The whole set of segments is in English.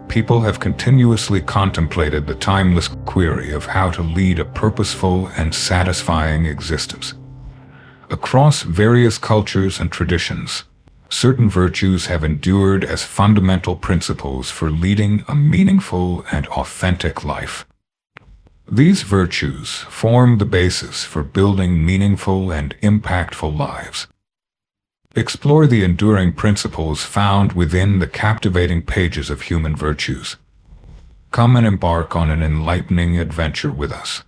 people have continuously contemplated the timeless query of how to lead a purposeful and satisfying existence. Across various cultures and traditions, certain virtues have endured as fundamental principles for leading a meaningful and authentic life. These virtues form the basis for building meaningful and impactful lives. Explore the enduring principles found within the captivating pages of human virtues. Come and embark on an enlightening adventure with us.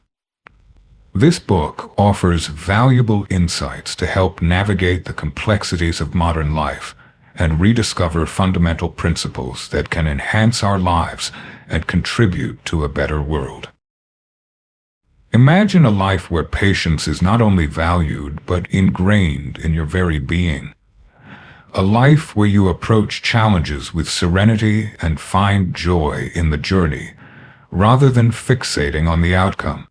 This book offers valuable insights to help navigate the complexities of modern life and rediscover fundamental principles that can enhance our lives and contribute to a better world. Imagine a life where patience is not only valued but ingrained in your very being. A life where you approach challenges with serenity and find joy in the journey, rather than fixating on the outcome.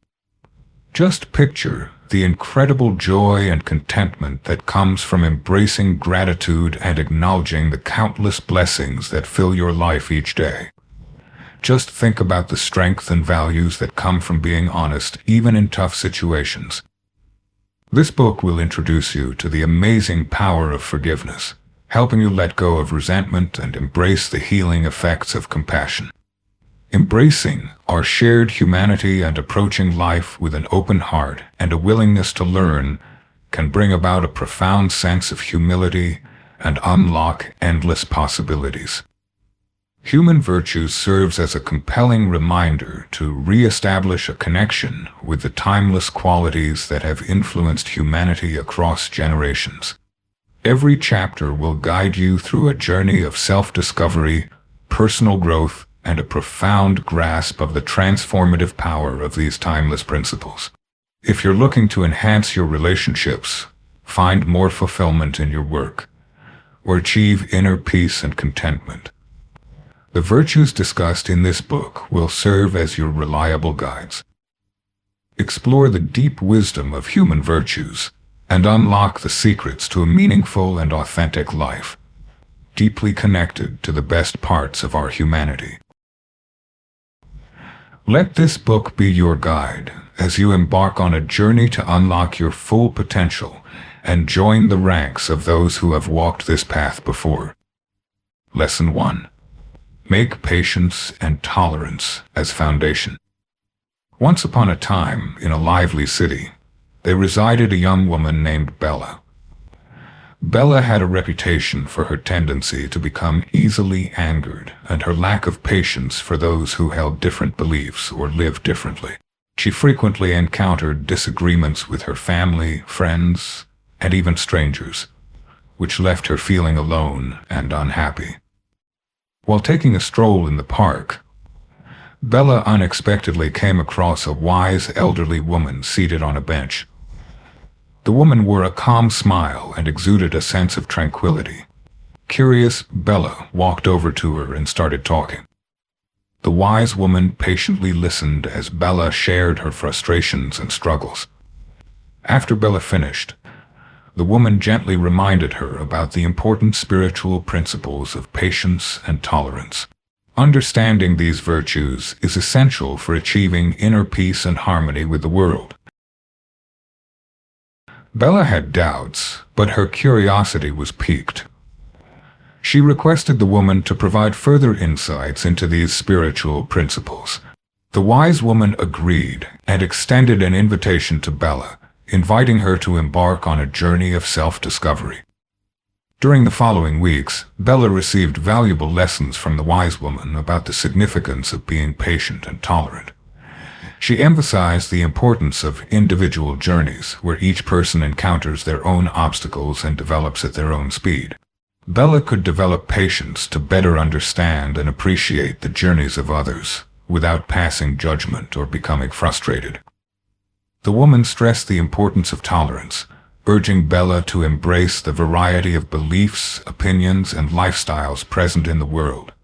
Just picture the incredible joy and contentment that comes from embracing gratitude and acknowledging the countless blessings that fill your life each day. Just think about the strength and values that come from being honest, even in tough situations. This book will introduce you to the amazing power of forgiveness, helping you let go of resentment and embrace the healing effects of compassion. Embracing our shared humanity and approaching life with an open heart and a willingness to learn can bring about a profound sense of humility and unlock endless possibilities. Human Virtues serves as a compelling reminder to re-establish a connection with the timeless qualities that have influenced humanity across generations. Every chapter will guide you through a journey of self-discovery, personal growth, and a profound grasp of the transformative power of these timeless principles. If you're looking to enhance your relationships, find more fulfillment in your work, or achieve inner peace and contentment, the virtues discussed in this book will serve as your reliable guides. Explore the deep wisdom of human virtues and unlock the secrets to a meaningful and authentic life, deeply connected to the best parts of our humanity. Let this book be your guide as you embark on a journey to unlock your full potential and join the ranks of those who have walked this path before. Lesson 1. Make patience and tolerance as foundation. Once upon a time, in a lively city, there resided a young woman named Bella. Bella had a reputation for her tendency to become easily angered and her lack of patience for those who held different beliefs or lived differently. She frequently encountered disagreements with her family, friends, and even strangers, which left her feeling alone and unhappy. While taking a stroll in the park, Bella unexpectedly came across a wise elderly woman seated on a bench. The woman wore a calm smile and exuded a sense of tranquility. Curious, Bella walked over to her and started talking. The wise woman patiently listened as Bella shared her frustrations and struggles. After Bella finished, the woman gently reminded her about the important spiritual principles of patience and tolerance. Understanding these virtues is essential for achieving inner peace and harmony with the world. Bella had doubts, but her curiosity was piqued. She requested the woman to provide further insights into these spiritual principles. The wise woman agreed and extended an invitation to Bella, inviting her to embark on a journey of self-discovery. During the following weeks, Bella received valuable lessons from the wise woman about the significance of being patient and tolerant. She emphasized the importance of individual journeys where each person encounters their own obstacles and develops at their own speed. Bella could develop patience to better understand and appreciate the journeys of others without passing judgment or becoming frustrated. The woman stressed the importance of tolerance, urging Bella to embrace the variety of beliefs, opinions, and lifestyles present in the world.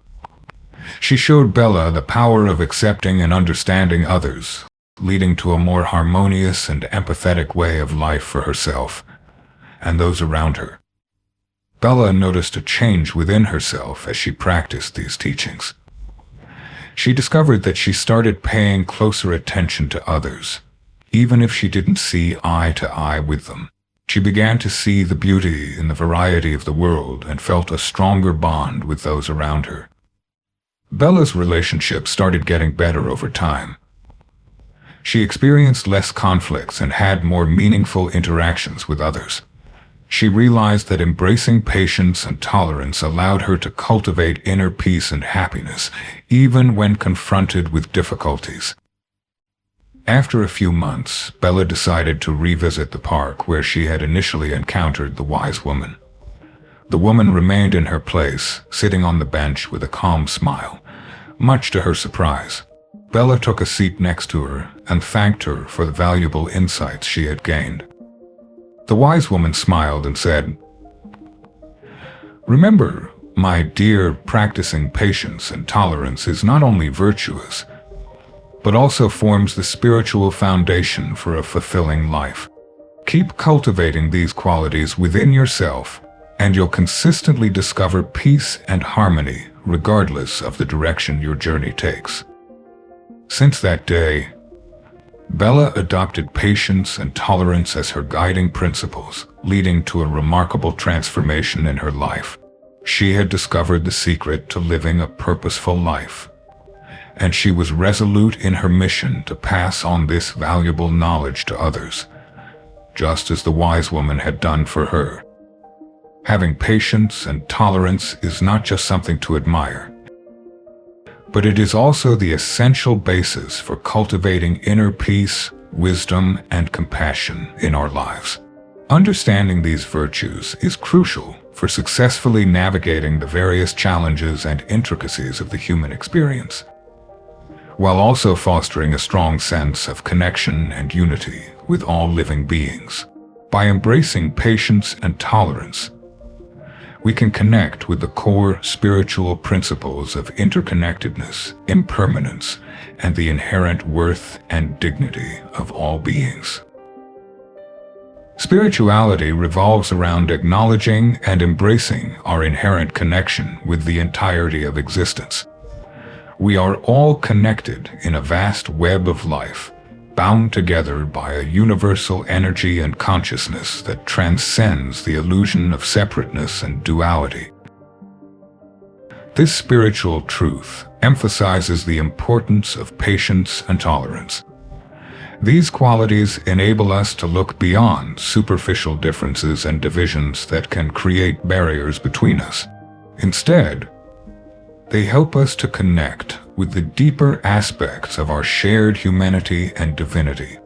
She showed Bella the power of accepting and understanding others, leading to a more harmonious and empathetic way of life for herself and those around her. Bella noticed a change within herself as she practiced these teachings. She discovered that she started paying closer attention to others, even if she didn't see eye to eye with them. She began to see the beauty in the variety of the world and felt a stronger bond with those around her. Bella's relationship started getting better over time. She experienced less conflicts and had more meaningful interactions with others. She realized that embracing patience and tolerance allowed her to cultivate inner peace and happiness, even when confronted with difficulties. After a few months, Bella decided to revisit the park where she had initially encountered the wise woman. The woman remained in her place, sitting on the bench with a calm smile. Much to her surprise, Bella took a seat next to her and thanked her for the valuable insights she had gained. The wise woman smiled and said, "Remember, my dear, practicing patience and tolerance is not only virtuous, but also forms the spiritual foundation for a fulfilling life. Keep cultivating these qualities within yourself, and you'll consistently discover peace and harmony regardless of the direction your journey takes." Since that day, Bella adopted patience and tolerance as her guiding principles, leading to a remarkable transformation in her life. She had discovered the secret to living a purposeful life, and she was resolute in her mission to pass on this valuable knowledge to others, just as the wise woman had done for her. Having patience and tolerance is not just something to admire, but it is also the essential basis for cultivating inner peace, wisdom, and compassion in our lives. Understanding these virtues is crucial for successfully navigating the various challenges and intricacies of the human experience, while also fostering a strong sense of connection and unity with all living beings. By embracing patience and tolerance, we can connect with the core spiritual principles of interconnectedness, impermanence, and the inherent worth and dignity of all beings. Spirituality revolves around acknowledging and embracing our inherent connection with the entirety of existence. We are all connected in a vast web of life, bound together by a universal energy and consciousness that transcends the illusion of separateness and duality. This spiritual truth emphasizes the importance of patience and tolerance. These qualities enable us to look beyond superficial differences and divisions that can create barriers between us. Instead, they help us to connect with the deeper aspects of our shared humanity and divinity.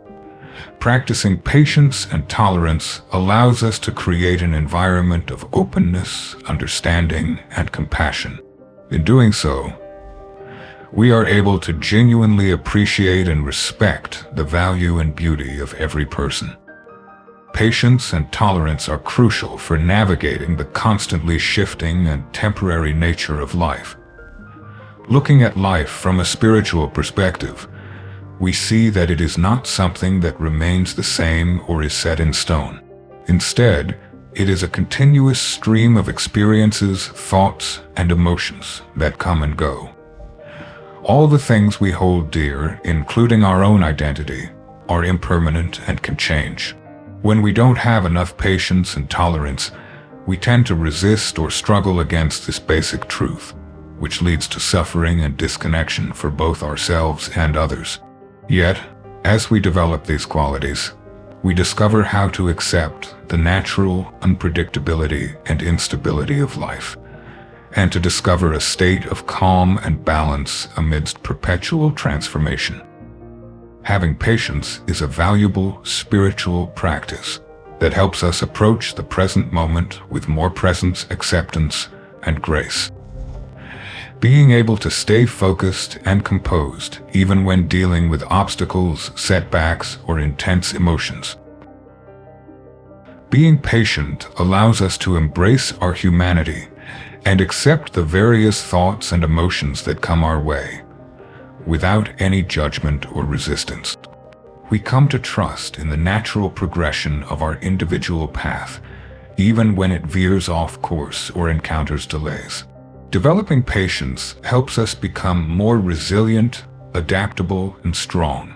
Practicing patience and tolerance allows us to create an environment of openness, understanding, and compassion. In doing so, we are able to genuinely appreciate and respect the value and beauty of every person. Patience and tolerance are crucial for navigating the constantly shifting and temporary nature of life. Looking at life from a spiritual perspective, we see that it is not something that remains the same or is set in stone. Instead, it is a continuous stream of experiences, thoughts, and emotions that come and go. All the things we hold dear, including our own identity, are impermanent and can change. When we don't have enough patience and tolerance, we tend to resist or struggle against this basic truth, which leads to suffering and disconnection for both ourselves and others. Yet, as we develop these qualities, we discover how to accept the natural unpredictability and instability of life, and to discover a state of calm and balance amidst perpetual transformation. Having patience is a valuable spiritual practice that helps us approach the present moment with more presence, acceptance, and grace. Being able to stay focused and composed even when dealing with obstacles, setbacks, or intense emotions. Being patient allows us to embrace our humanity and accept the various thoughts and emotions that come our way, without any judgment or resistance. We come to trust in the natural progression of our individual path, even when it veers off course or encounters delays. Developing patience helps us become more resilient, adaptable, and strong,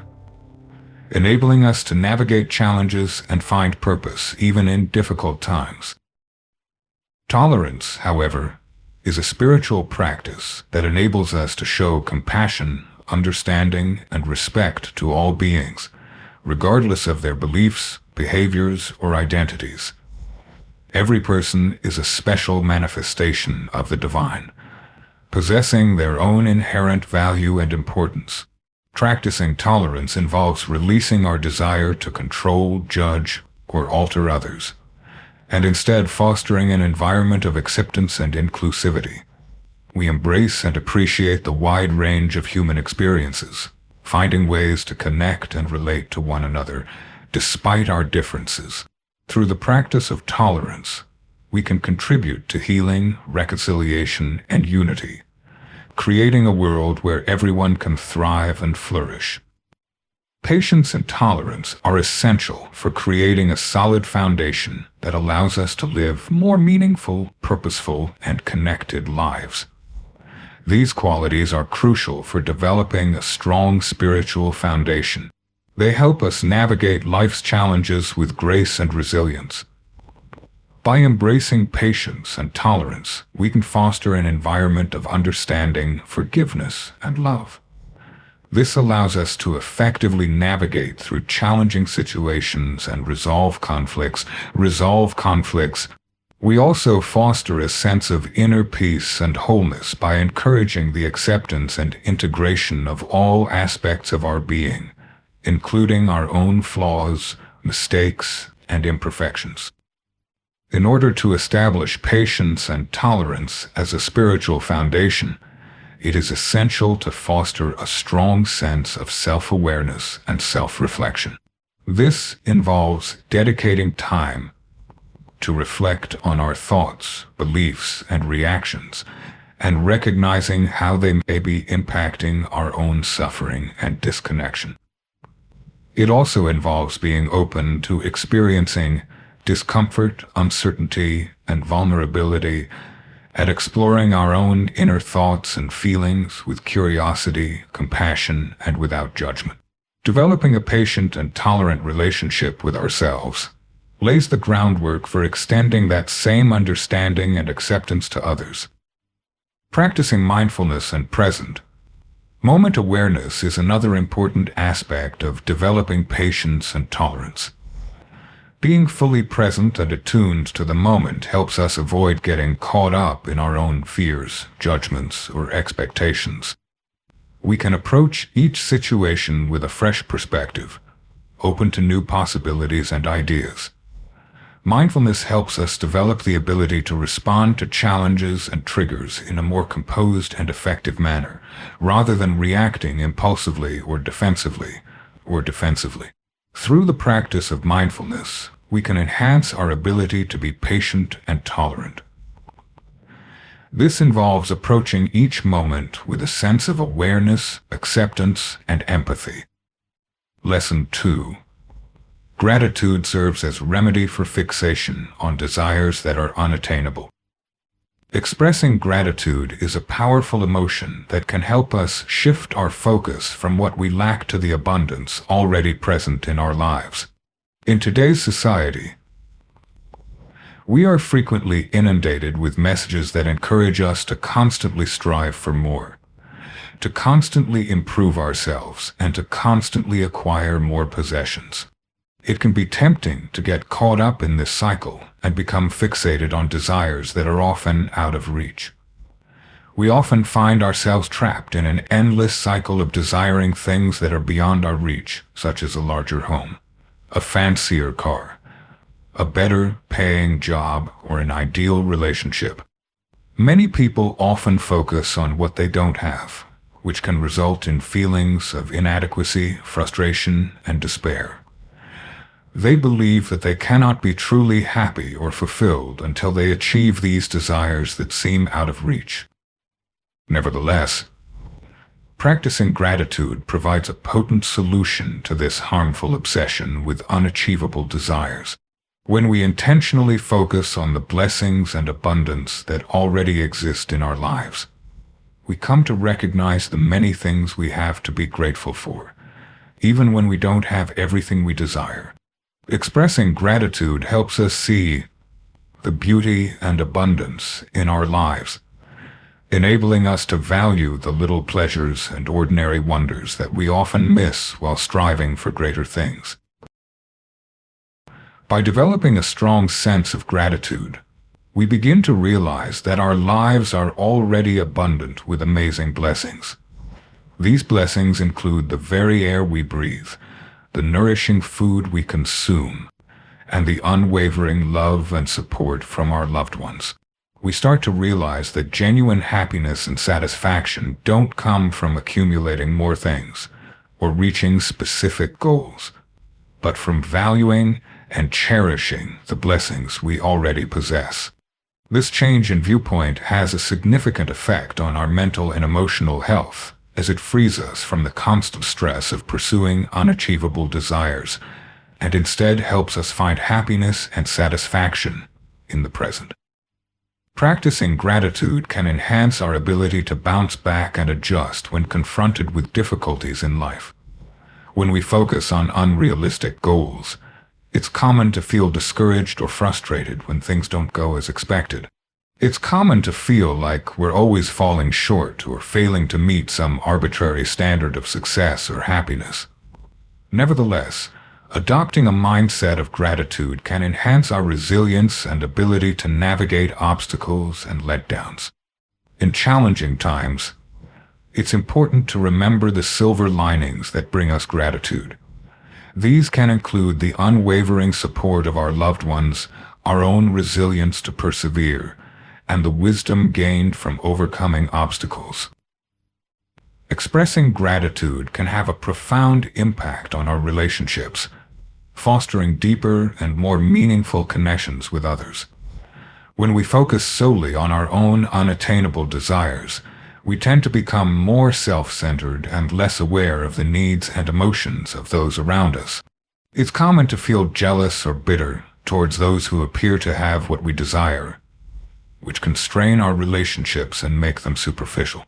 enabling us to navigate challenges and find purpose even in difficult times. Tolerance, however, is a spiritual practice that enables us to show compassion, understanding, and respect to all beings, regardless of their beliefs, behaviors, or identities. Every person is a special manifestation of the divine, possessing their own inherent value and importance. Practicing tolerance involves releasing our desire to control, judge, or alter others, and instead fostering an environment of acceptance and inclusivity. We embrace and appreciate the wide range of human experiences, finding ways to connect and relate to one another despite our differences. Through the practice of tolerance, we can contribute to healing, reconciliation, and unity, creating a world where everyone can thrive and flourish. Patience and tolerance are essential for creating a solid foundation that allows us to live more meaningful, purposeful, and connected lives. These qualities are crucial for developing a strong spiritual foundation. They help us navigate life's challenges with grace and resilience. By embracing patience and tolerance, we can foster an environment of understanding, forgiveness, and love. This allows us to effectively navigate through challenging situations and resolve conflicts. We also foster a sense of inner peace and wholeness by encouraging the acceptance and integration of all aspects of our being, including our own flaws, mistakes, and imperfections. In order to establish patience and tolerance as a spiritual foundation, it is essential to foster a strong sense of self-awareness and self-reflection. This involves dedicating time to reflect on our thoughts, beliefs, and reactions, and recognizing how they may be impacting our own suffering and disconnection. It also involves being open to experiencing discomfort, uncertainty, and vulnerability, and exploring our own inner thoughts and feelings with curiosity, compassion, and without judgment. Developing a patient and tolerant relationship with ourselves lays the groundwork for extending that same understanding and acceptance to others. Practicing mindfulness and present moment awareness is another important aspect of developing patience and tolerance. Being fully present and attuned to the moment helps us avoid getting caught up in our own fears, judgments, or expectations. We can approach each situation with a fresh perspective, open to new possibilities and ideas. Mindfulness helps us develop the ability to respond to challenges and triggers in a more composed and effective manner, rather than reacting impulsively or defensively. Through the practice of mindfulness, we can enhance our ability to be patient and tolerant. This involves approaching each moment with a sense of awareness, acceptance, and empathy. Lesson 2. Gratitude serves as remedy for fixation on desires that are unattainable. Expressing gratitude is a powerful emotion that can help us shift our focus from what we lack to the abundance already present in our lives. In today's society, we are frequently inundated with messages that encourage us to constantly strive for more, to constantly improve ourselves, and to constantly acquire more possessions. It can be tempting to get caught up in this cycle and become fixated on desires that are often out of reach. We often find ourselves trapped in an endless cycle of desiring things that are beyond our reach, such as a larger home, a fancier car, a better paying job, or an ideal relationship. Many people often focus on what they don't have, which can result in feelings of inadequacy, frustration, and despair. They believe that they cannot be truly happy or fulfilled until they achieve these desires that seem out of reach. Nevertheless, practicing gratitude provides a potent solution to this harmful obsession with unachievable desires. When we intentionally focus on the blessings and abundance that already exist in our lives, we come to recognize the many things we have to be grateful for, even when we don't have everything we desire. Expressing gratitude helps us see the beauty and abundance in our lives, enabling us to value the little pleasures and ordinary wonders that we often miss while striving for greater things. By developing a strong sense of gratitude, we begin to realize that our lives are already abundant with amazing blessings. These blessings include the very air we breathe, the nourishing food we consume, and the unwavering love and support from our loved ones. We start to realize that genuine happiness and satisfaction don't come from accumulating more things or reaching specific goals, but from valuing and cherishing the blessings we already possess. This change in viewpoint has a significant effect on our mental and emotional health, as it frees us from the constant stress of pursuing unachievable desires, and instead helps us find happiness and satisfaction in the present. Practicing gratitude can enhance our ability to bounce back and adjust when confronted with difficulties in life. When we focus on unrealistic goals, it's common to feel discouraged or frustrated when things don't go as expected. It's common to feel like we're always falling short or failing to meet some arbitrary standard of success or happiness. Nevertheless, adopting a mindset of gratitude can enhance our resilience and ability to navigate obstacles and letdowns. In challenging times, it's important to remember the silver linings that bring us gratitude. These can include the unwavering support of our loved ones, our own resilience to persevere, and the wisdom gained from overcoming obstacles. Expressing gratitude can have a profound impact on our relationships, fostering deeper and more meaningful connections with others. When we focus solely on our own unattainable desires, we tend to become more self-centered and less aware of the needs and emotions of those around us. It's common to feel jealous or bitter towards those who appear to have what we desire, which can strain our relationships and make them superficial.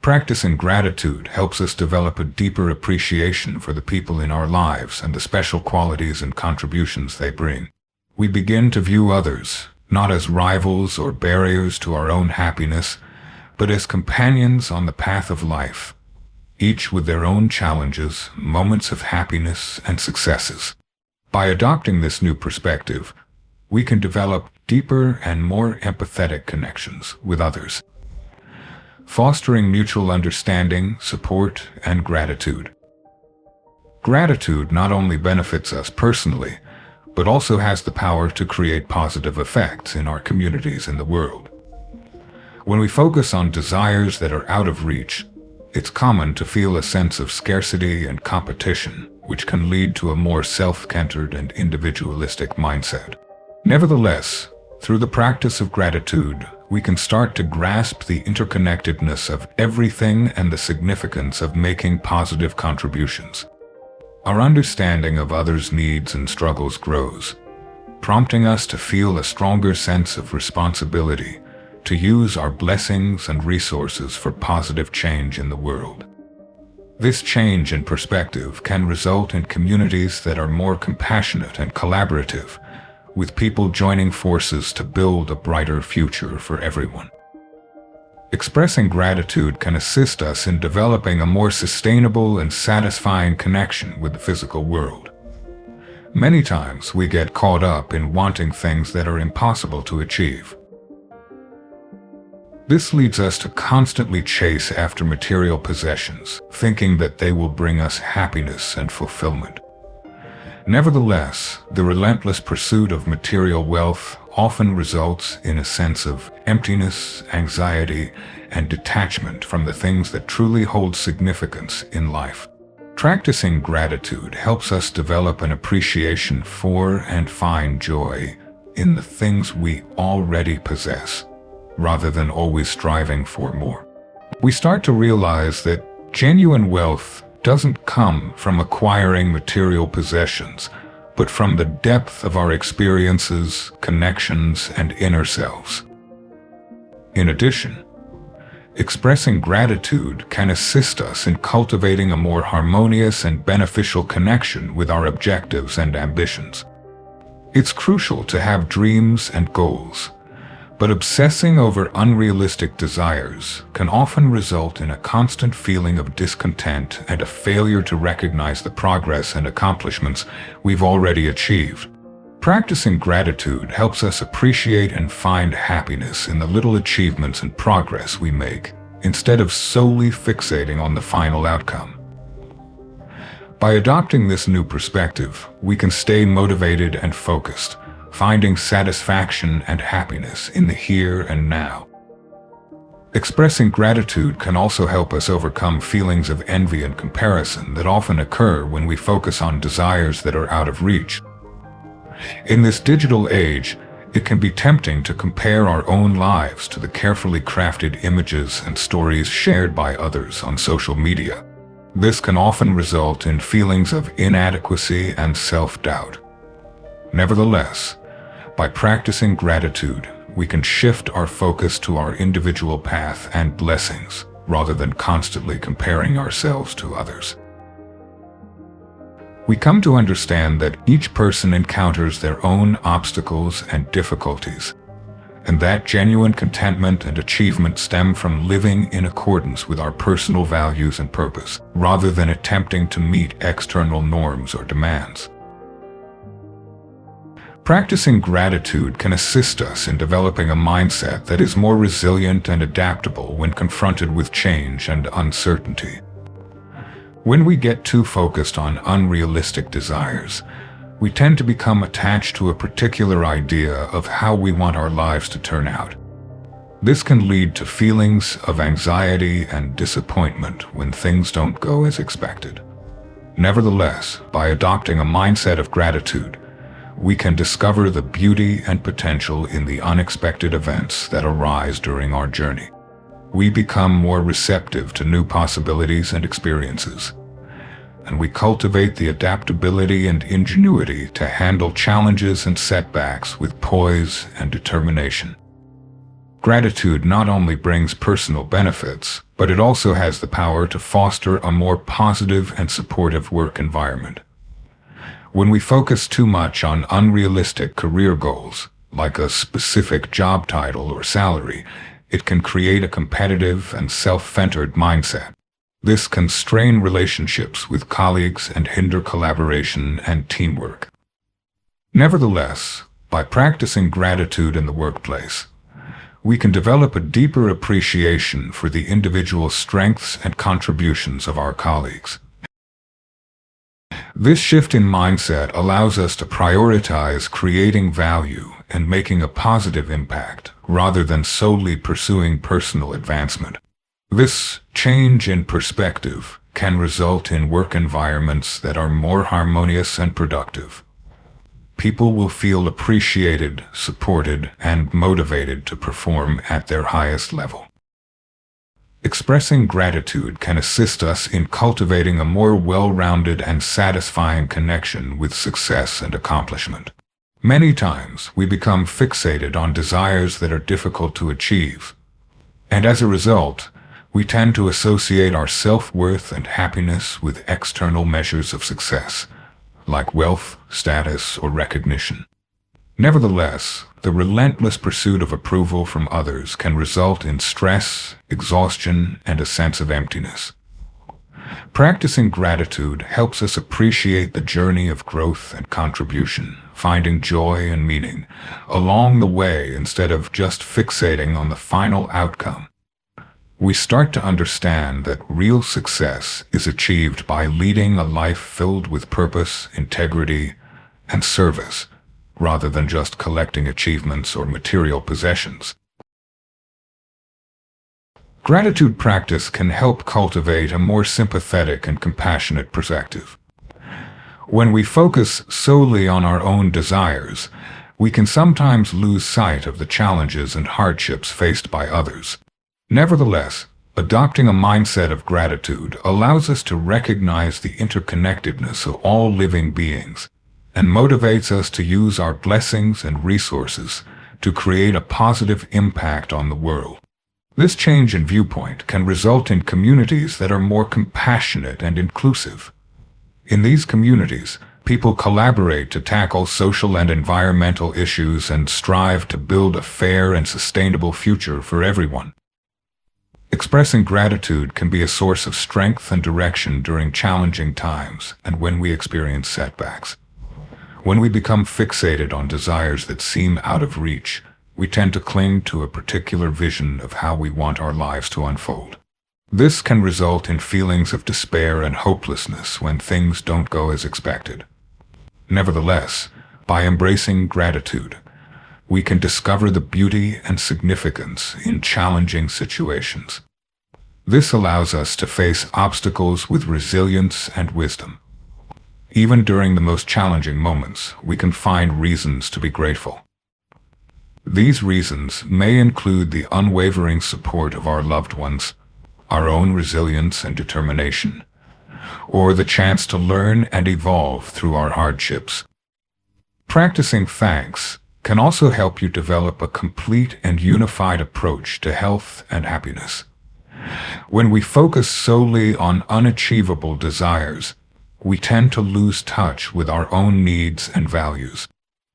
Practicing gratitude helps us develop a deeper appreciation for the people in our lives and the special qualities and contributions they bring. We begin to view others not as rivals or barriers to our own happiness, but as companions on the path of life, each with their own challenges, moments of happiness, and successes. By adopting this new perspective, we can develop deeper and more empathetic connections with others, fostering mutual understanding, support, and gratitude. Gratitude not only benefits us personally, but also has the power to create positive effects in our communities and the world. When we focus on desires that are out of reach, it's common to feel a sense of scarcity and competition, which can lead to a more self-centered and individualistic mindset. Nevertheless, through the practice of gratitude, we can start to grasp the interconnectedness of everything and the significance of making positive contributions. Our understanding of others' needs and struggles grows, prompting us to feel a stronger sense of responsibility to use our blessings and resources for positive change in the world. This change in perspective can result in communities that are more compassionate and collaborative, with people joining forces to build a brighter future for everyone. Expressing gratitude can assist us in developing a more sustainable and satisfying connection with the physical world. Many times we get caught up in wanting things that are impossible to achieve. This leads us to constantly chase after material possessions, thinking that they will bring us happiness and fulfillment. Nevertheless, the relentless pursuit of material wealth often results in a sense of emptiness, anxiety, and detachment from the things that truly hold significance in life. Practicing gratitude helps us develop an appreciation for and find joy in the things we already possess, rather than always striving for more. We start to realize that genuine wealth doesn't come from acquiring material possessions, but but from the depth of our experiences, connections, and inner selves. In addition, expressing gratitude can assist us in cultivating a more harmonious and beneficial connection with our objectives and ambitions. It's crucial to have dreams and goals, but obsessing over unrealistic desires can often result in a constant feeling of discontent and a failure to recognize the progress and accomplishments we've already achieved. Practicing gratitude helps us appreciate and find happiness in the little achievements and progress we make, instead of solely fixating on the final outcome. By adopting this new perspective, we can stay motivated and focused, finding satisfaction and happiness in the here and now. Expressing gratitude can also help us overcome feelings of envy and comparison that often occur when we focus on desires that are out of reach. In this digital age, it can be tempting to compare our own lives to the carefully crafted images and stories shared by others on social media. This can often result in feelings of inadequacy and self-doubt. Nevertheless, by practicing gratitude, we can shift our focus to our individual path and blessings, rather than constantly comparing ourselves to others. We come to understand that each person encounters their own obstacles and difficulties, and that genuine contentment and achievement stem from living in accordance with our personal values and purpose, rather than attempting to meet external norms or demands. Practicing gratitude can assist us in developing a mindset that is more resilient and adaptable when confronted with change and uncertainty. When we get too focused on unrealistic desires, we tend to become attached to a particular idea of how we want our lives to turn out. This can lead to feelings of anxiety and disappointment when things don't go as expected. Nevertheless, by adopting a mindset of gratitude, we can discover the beauty and potential in the unexpected events that arise during our journey. We become more receptive to new possibilities and experiences, and we cultivate the adaptability and ingenuity to handle challenges and setbacks with poise and determination. Gratitude not only brings personal benefits, but it also has the power to foster a more positive and supportive work environment. When we focus too much on unrealistic career goals, like a specific job title or salary, it can create a competitive and self-centered mindset. This can strain relationships with colleagues and hinder collaboration and teamwork. Nevertheless, by practicing gratitude in the workplace, we can develop a deeper appreciation for the individual strengths and contributions of our colleagues. This shift in mindset allows us to prioritize creating value and making a positive impact, rather than solely pursuing personal advancement. This change in perspective can result in work environments that are more harmonious and productive. People will feel appreciated, supported, and motivated to perform at their highest level. Expressing gratitude can assist us in cultivating a more well-rounded and satisfying connection with success and accomplishment. Many times, we become fixated on desires that are difficult to achieve, and as a result, we tend to associate our self-worth and happiness with external measures of success, like wealth, status, or recognition. Nevertheless, the relentless pursuit of approval from others can result in stress, exhaustion, and a sense of emptiness. Practicing gratitude helps us appreciate the journey of growth and contribution, finding joy and meaning along the way instead of just fixating on the final outcome. We start to understand that real success is achieved by leading a life filled with purpose, integrity, and service, rather than just collecting achievements or material possessions. Gratitude practice can help cultivate a more sympathetic and compassionate perspective. When we focus solely on our own desires, we can sometimes lose sight of the challenges and hardships faced by others. Nevertheless, adopting a mindset of gratitude allows us to recognize the interconnectedness of all living beings, and motivates us to use our blessings and resources to create a positive impact on the world. This change in viewpoint can result in communities that are more compassionate and inclusive. In these communities, people collaborate to tackle social and environmental issues and strive to build a fair and sustainable future for everyone. Expressing gratitude can be a source of strength and direction during challenging times and when we experience setbacks. When we become fixated on desires that seem out of reach, we tend to cling to a particular vision of how we want our lives to unfold. This can result in feelings of despair and hopelessness when things don't go as expected. Nevertheless, by embracing gratitude, we can discover the beauty and significance in challenging situations. This allows us to face obstacles with resilience and wisdom. Even during the most challenging moments, we can find reasons to be grateful. These reasons may include the unwavering support of our loved ones, our own resilience and determination, or the chance to learn and evolve through our hardships. Practicing thanks can also help you develop a complete and unified approach to health and happiness. When we focus solely on unachievable desires, we tend to lose touch with our own needs and values.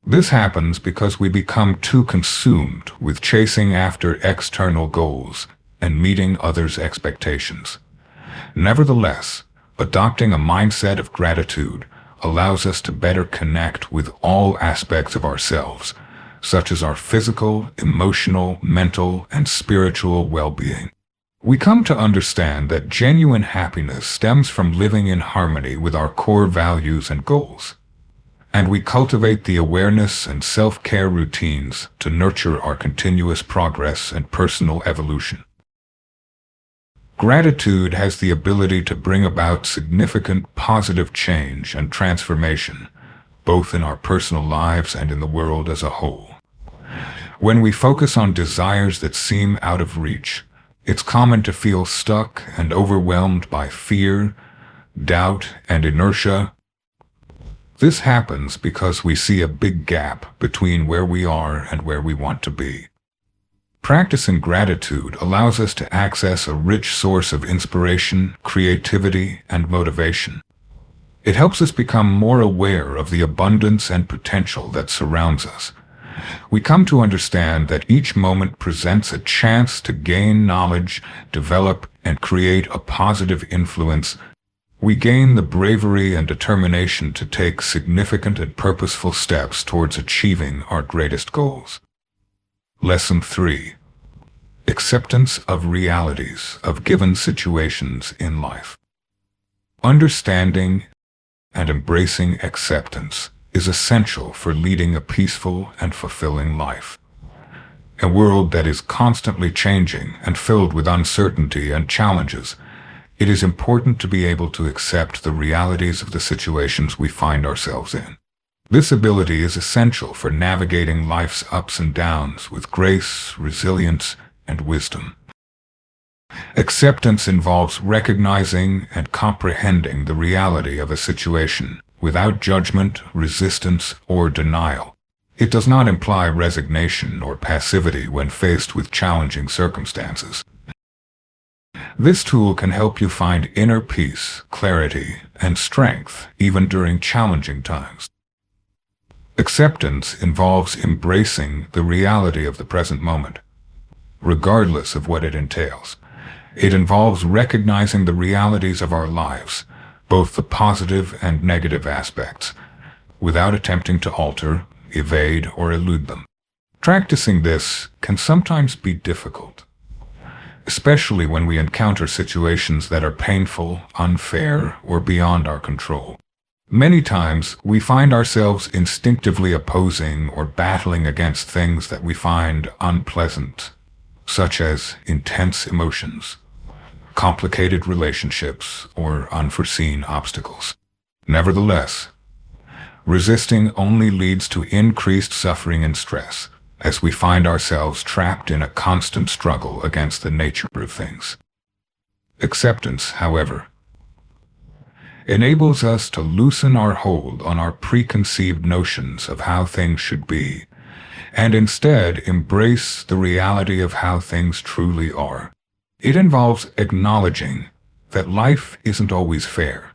This happens because we become too consumed with chasing after external goals and meeting others' expectations. Nevertheless, adopting a mindset of gratitude allows us to better connect with all aspects of ourselves, such as our physical, emotional, mental, and spiritual well-being. We come to understand that genuine happiness stems from living in harmony with our core values and goals, and we cultivate the awareness and self-care routines to nurture our continuous progress and personal evolution. Gratitude has the ability to bring about significant positive change and transformation, both in our personal lives and in the world as a whole. When we focus on desires that seem out of reach, it's common to feel stuck and overwhelmed by fear, doubt, and inertia. This happens because we see a big gap between where we are and where we want to be. Practicing gratitude allows us to access a rich source of inspiration, creativity, and motivation. It helps us become more aware of the abundance and potential that surrounds us. We come to understand that each moment presents a chance to gain knowledge, develop, and create a positive influence. We gain the bravery and determination to take significant and purposeful steps towards achieving our greatest goals. Lesson 3. Acceptance of realities of given situations in life. Understanding and embracing acceptance is essential for leading a peaceful and fulfilling life. A world that is constantly changing and filled with uncertainty and challenges, it is important to be able to accept the realities of the situations we find ourselves in. This ability is essential for navigating life's ups and downs with grace, resilience, and wisdom. Acceptance involves recognizing and comprehending the reality of a situation without judgment, resistance, or denial. It does not imply resignation or passivity when faced with challenging circumstances. This tool can help you find inner peace, clarity, and strength even during challenging times. Acceptance involves embracing the reality of the present moment, regardless of what it entails. It involves recognizing the realities of our lives, both the positive and negative aspects, without attempting to alter, evade, or elude them. Practicing this can sometimes be difficult, especially when we encounter situations that are painful, unfair, or beyond our control. Many times, we find ourselves instinctively opposing or battling against things that we find unpleasant, such as intense emotions, complicated relationships, or unforeseen obstacles. Nevertheless, resisting only leads to increased suffering and stress, as we find ourselves trapped in a constant struggle against the nature of things. Acceptance, however, enables us to loosen our hold on our preconceived notions of how things should be, and instead embrace the reality of how things truly are. It involves acknowledging that life isn't always fair.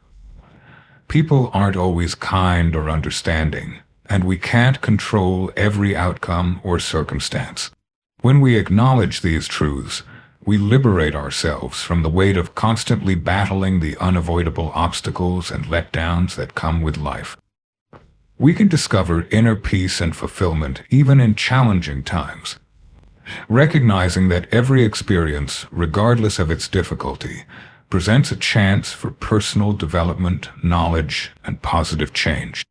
People aren't always kind or understanding, and we can't control every outcome or circumstance. When we acknowledge these truths, we liberate ourselves from the weight of constantly battling the unavoidable obstacles and letdowns that come with life. We can discover inner peace and fulfillment even in challenging times, recognizing that every experience, regardless of its difficulty, presents a chance for personal development, knowledge, and positive change.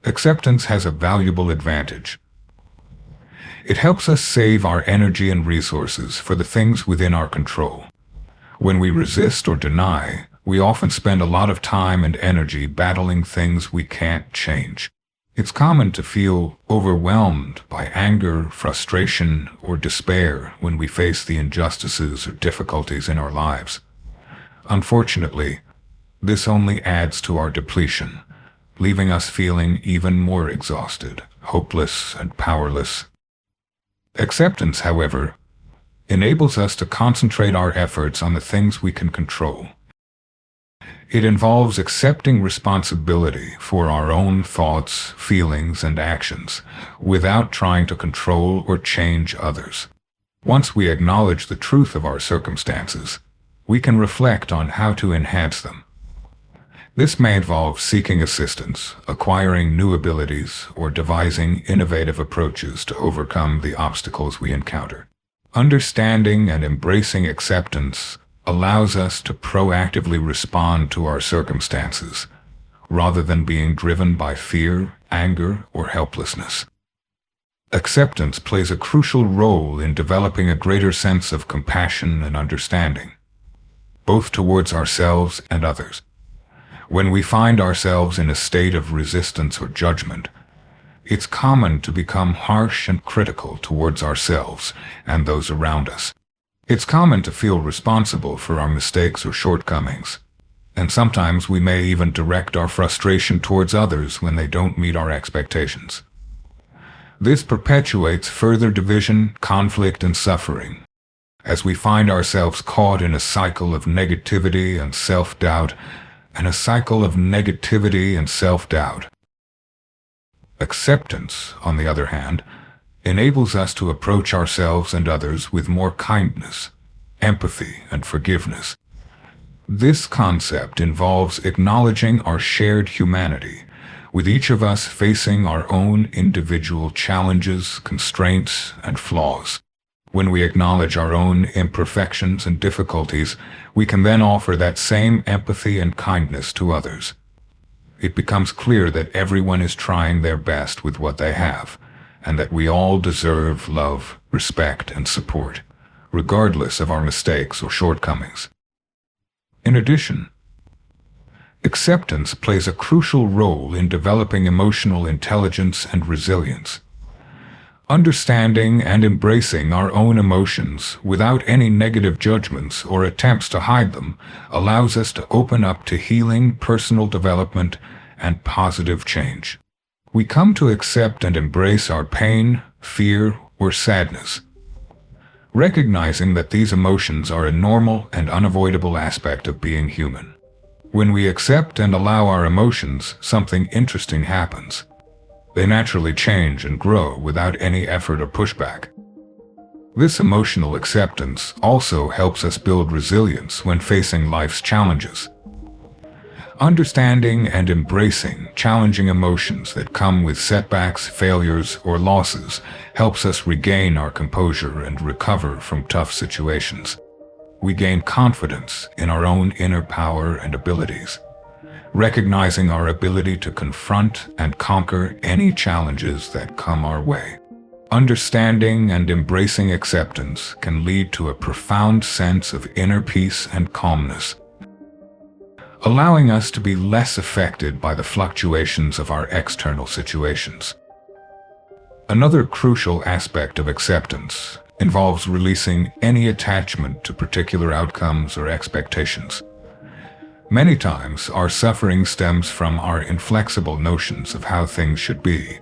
Acceptance has a valuable advantage. It helps us save our energy and resources for the things within our control. When we resist or deny, we often spend a lot of time and energy battling things we can't change. It's common to feel overwhelmed by anger, frustration, or despair when we face the injustices or difficulties in our lives. Unfortunately, this only adds to our depletion, leaving us feeling even more exhausted, hopeless, and powerless. Acceptance, however, enables us to concentrate our efforts on the things we can control. It involves accepting responsibility for our own thoughts, feelings, and actions, without trying to control or change others. Once we acknowledge the truth of our circumstances, we can reflect on how to enhance them. This may involve seeking assistance, acquiring new abilities, or devising innovative approaches to overcome the obstacles we encounter. Understanding and embracing acceptance allows us to proactively respond to our circumstances, rather than being driven by fear, anger, or helplessness. Acceptance plays a crucial role in developing a greater sense of compassion and understanding, both towards ourselves and others. When we find ourselves in a state of resistance or judgment, it's common to become harsh and critical towards ourselves and those around us. It's common to feel responsible for our mistakes or shortcomings, and sometimes we may even direct our frustration towards others when they don't meet our expectations. This perpetuates further division, conflict, and suffering, as we find ourselves caught in a cycle of negativity and self-doubt, Acceptance, on the other hand, enables us to approach ourselves and others with more kindness, empathy, and forgiveness. This concept involves acknowledging our shared humanity, with each of us facing our own individual challenges, constraints, and flaws. When we acknowledge our own imperfections and difficulties, we can then offer that same empathy and kindness to others. It becomes clear that everyone is trying their best with what they have, and that we all deserve love, respect, and support, regardless of our mistakes or shortcomings. In addition, acceptance plays a crucial role in developing emotional intelligence and resilience. Understanding and embracing our own emotions without any negative judgments or attempts to hide them allows us to open up to healing, personal development, and positive change. We come to accept and embrace our pain, fear, or sadness, recognizing that these emotions are a normal and unavoidable aspect of being human. When we accept and allow our emotions, something interesting happens. They naturally change and grow without any effort or pushback. This emotional acceptance also helps us build resilience when facing life's challenges. Understanding and embracing challenging emotions that come with setbacks, failures, or losses helps us regain our composure and recover from tough situations. We gain confidence in our own inner power and abilities, recognizing our ability to confront and conquer any challenges that come our way. Understanding and embracing acceptance can lead to a profound sense of inner peace and calmness, allowing us to be less affected by the fluctuations of our external situations. Another crucial aspect of acceptance involves releasing any attachment to particular outcomes or expectations. Many times, our suffering stems from our inflexible notions of how things should be,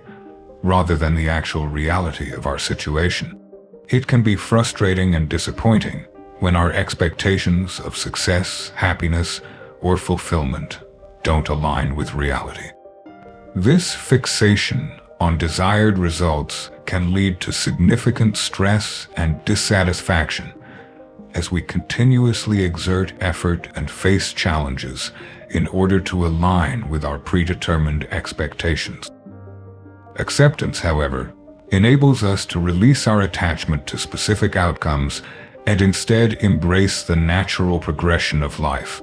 rather than the actual reality of our situation. It can be frustrating and disappointing when our expectations of success, happiness, or fulfillment don't align with reality. This fixation on desired results can lead to significant stress and dissatisfaction as we continuously exert effort and face challenges in order to align with our predetermined expectations. Acceptance, however, enables us to release our attachment to specific outcomes and instead embrace the natural progression of life.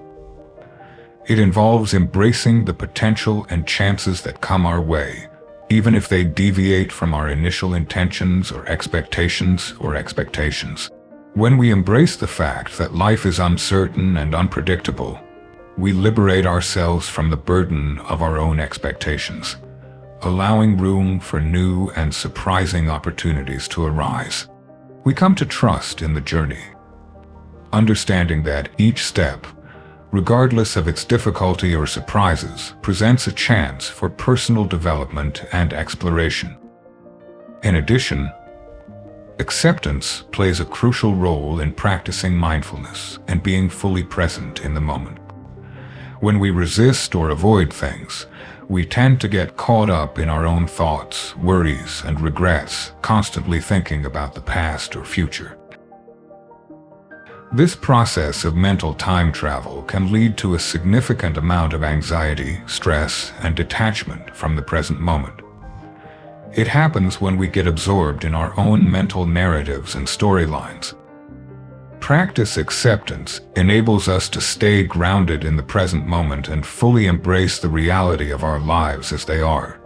It involves embracing the potential and chances that come our way, even if they deviate from our initial intentions or expectations. When we embrace the fact that life is uncertain and unpredictable, we liberate ourselves from the burden of our own expectations, allowing room for new and surprising opportunities to arise. We come to trust in the journey, understanding that each step, regardless of its difficulty or surprises, presents a chance for personal development and exploration. In addition, acceptance plays a crucial role in practicing mindfulness and being fully present in the moment. When we resist or avoid things, we tend to get caught up in our own thoughts, worries, and regrets, constantly thinking about the past or future. This process of mental time travel can lead to a significant amount of anxiety, stress, and detachment from the present moment. It happens when we get absorbed in our own mental narratives and storylines. Practice acceptance enables us to stay grounded in the present moment and fully embrace the reality of our lives as they are.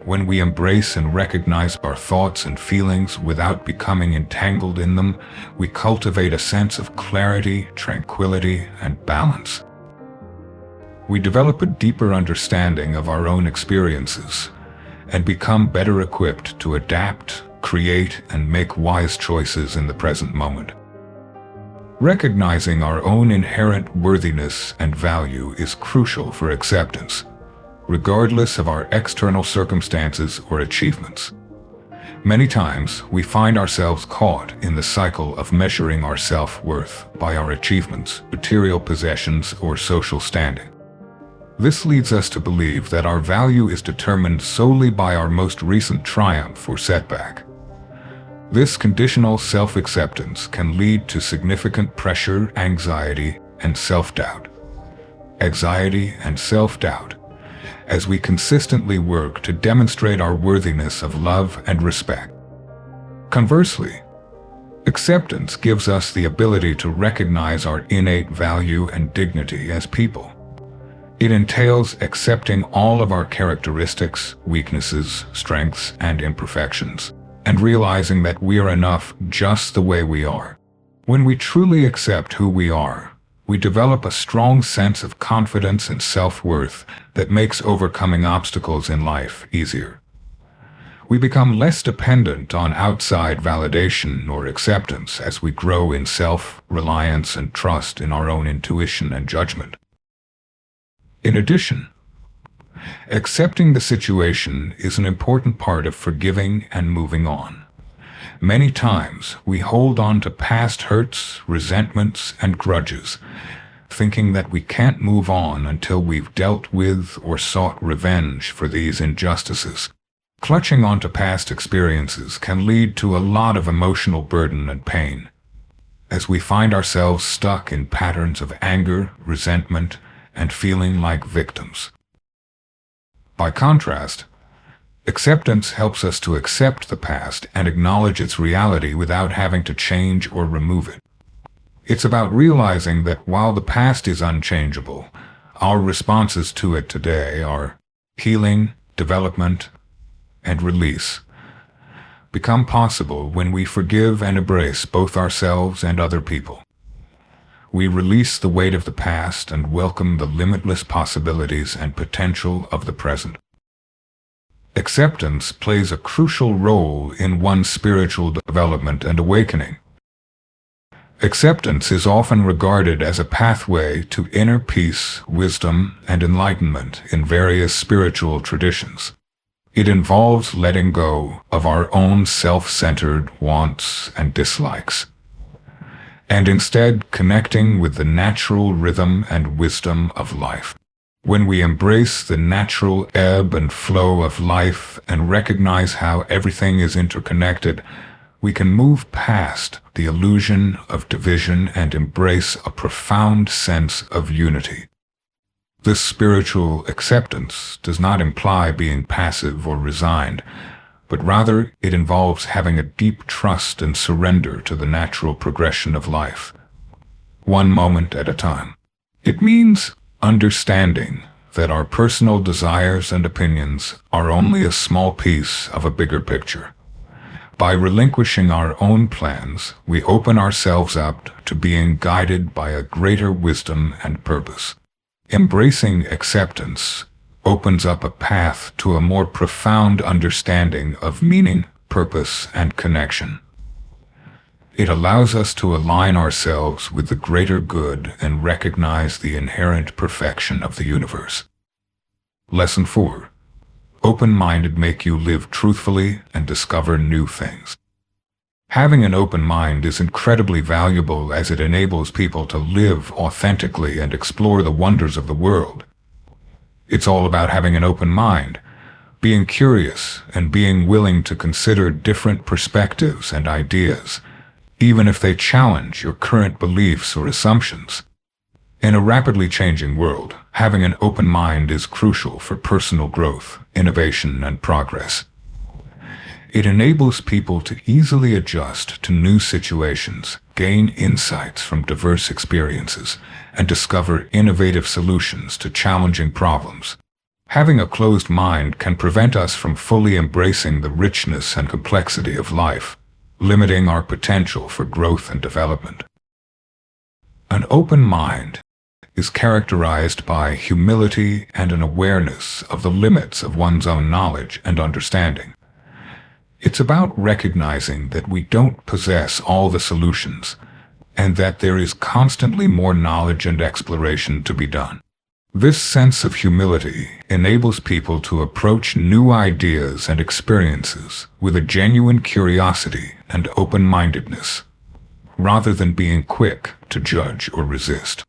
When we embrace and recognize our thoughts and feelings without becoming entangled in them, we cultivate a sense of clarity, tranquility, and balance. We develop a deeper understanding of our own experiences and become better equipped to adapt, create, and make wise choices in the present moment. Recognizing our own inherent worthiness and value is crucial for acceptance, regardless of our external circumstances or achievements. Many times, we find ourselves caught in the cycle of measuring our self-worth by our achievements, material possessions, or social standing. This leads us to believe that our value is determined solely by our most recent triumph or setback. This conditional self-acceptance can lead to significant pressure, anxiety, and self-doubt. As we consistently work to demonstrate our worthiness of love and respect. Conversely, acceptance gives us the ability to recognize our innate value and dignity as people. It entails accepting all of our characteristics, weaknesses, strengths, and imperfections, and realizing that we are enough just the way we are. When we truly accept who we are, we develop a strong sense of confidence and self-worth that makes overcoming obstacles in life easier. We become less dependent on outside validation or acceptance as we grow in self-reliance and trust in our own intuition and judgment. In addition, accepting the situation is an important part of forgiving and moving on. Many times, we hold on to past hurts, resentments, and grudges, thinking that we can't move on until we've dealt with or sought revenge for these injustices. Clutching onto past experiences can lead to a lot of emotional burden and pain, as we find ourselves stuck in patterns of anger, resentment, and feeling like victims. By contrast, acceptance helps us to accept the past and acknowledge its reality without having to change or remove it. It's about realizing that while the past is unchangeable, our responses to it today are healing, development, and release become possible when we forgive and embrace both ourselves and other people. We release the weight of the past and welcome the limitless possibilities and potential of the present. Acceptance plays a crucial role in one's spiritual development and awakening. Acceptance is often regarded as a pathway to inner peace, wisdom, and enlightenment in various spiritual traditions. It involves letting go of our own self-centered wants and dislikes, and instead connecting with the natural rhythm and wisdom of life. When we embrace the natural ebb and flow of life and recognize how everything is interconnected, we can move past the illusion of division and embrace a profound sense of unity. This spiritual acceptance does not imply being passive or resigned, but rather it involves having a deep trust and surrender to the natural progression of life, one moment at a time. It means understanding that our personal desires and opinions are only a small piece of a bigger picture. By relinquishing our own plans, we open ourselves up to being guided by a greater wisdom and purpose. Embracing acceptance opens up a path to a more profound understanding of meaning, purpose, and connection. It allows us to align ourselves with the greater good and recognize the inherent perfection of the universe. Lesson 4. Open-minded make you live truthfully and discover new things. Having an open mind is incredibly valuable as it enables people to live authentically and explore the wonders of the world. It's all about having an open mind, being curious, and being willing to consider different perspectives and ideas, even if they challenge your current beliefs or assumptions. In a rapidly changing world, having an open mind is crucial for personal growth, innovation, and progress. It enables people to easily adjust to new situations, gain insights from diverse experiences, and discover innovative solutions to challenging problems. Having a closed mind can prevent us from fully embracing the richness and complexity of life, limiting our potential for growth and development. An open mind is characterized by humility and an awareness of the limits of one's own knowledge and understanding. It's about recognizing that we don't possess all the solutions, and that there is constantly more knowledge and exploration to be done. This sense of humility enables people to approach new ideas and experiences with a genuine curiosity and open-mindedness, rather than being quick to judge or resist.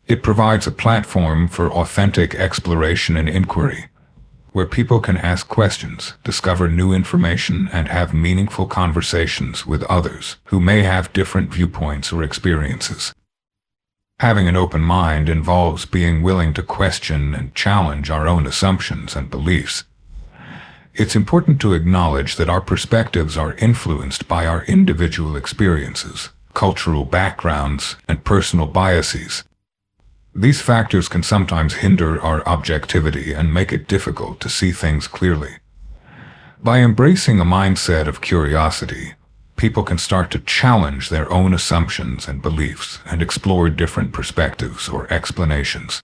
It provides a platform for authentic exploration and inquiry, where people can ask questions, discover new information, and have meaningful conversations with others who may have different viewpoints or experiences. Having an open mind involves being willing to question and challenge our own assumptions and beliefs. It's important to acknowledge that our perspectives are influenced by our individual experiences, cultural backgrounds, and personal biases. These factors can sometimes hinder our objectivity and make it difficult to see things clearly. By embracing a mindset of curiosity, people can start to challenge their own assumptions and beliefs and explore different perspectives or explanations.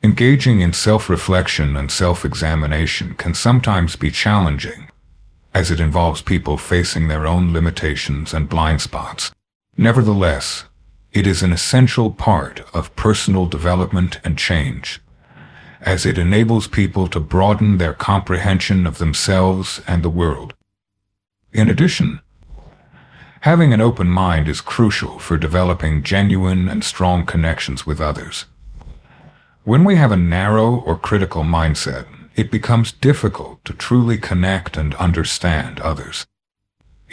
Engaging in self-reflection and self-examination can sometimes be challenging, as it involves people facing their own limitations and blind spots. Nevertheless, it is an essential part of personal development and change, as it enables people to broaden their comprehension of themselves and the world. In addition, having an open mind is crucial for developing genuine and strong connections with others. When we have a narrow or critical mindset, it becomes difficult to truly connect and understand others.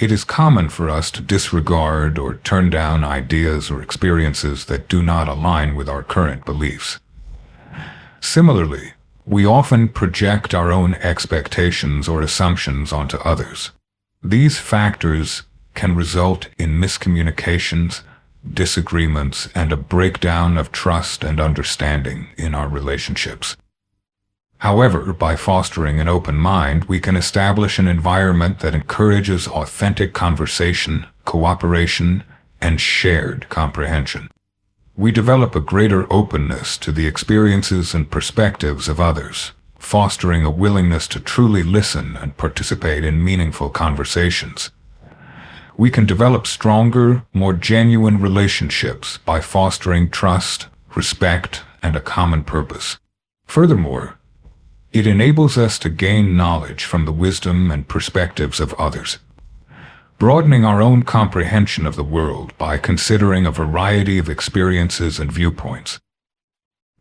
It is common for us to disregard or turn down ideas or experiences that do not align with our current beliefs. Similarly, we often project our own expectations or assumptions onto others. These factors can result in miscommunications, disagreements, and a breakdown of trust and understanding in our relationships. However, by fostering an open mind, we can establish an environment that encourages authentic conversation, cooperation, and shared comprehension. We develop a greater openness to the experiences and perspectives of others, fostering a willingness to truly listen and participate in meaningful conversations. We can develop stronger, more genuine relationships by fostering trust, respect, and a common purpose. Furthermore, it enables us to gain knowledge from the wisdom and perspectives of others, broadening our own comprehension of the world by considering a variety of experiences and viewpoints.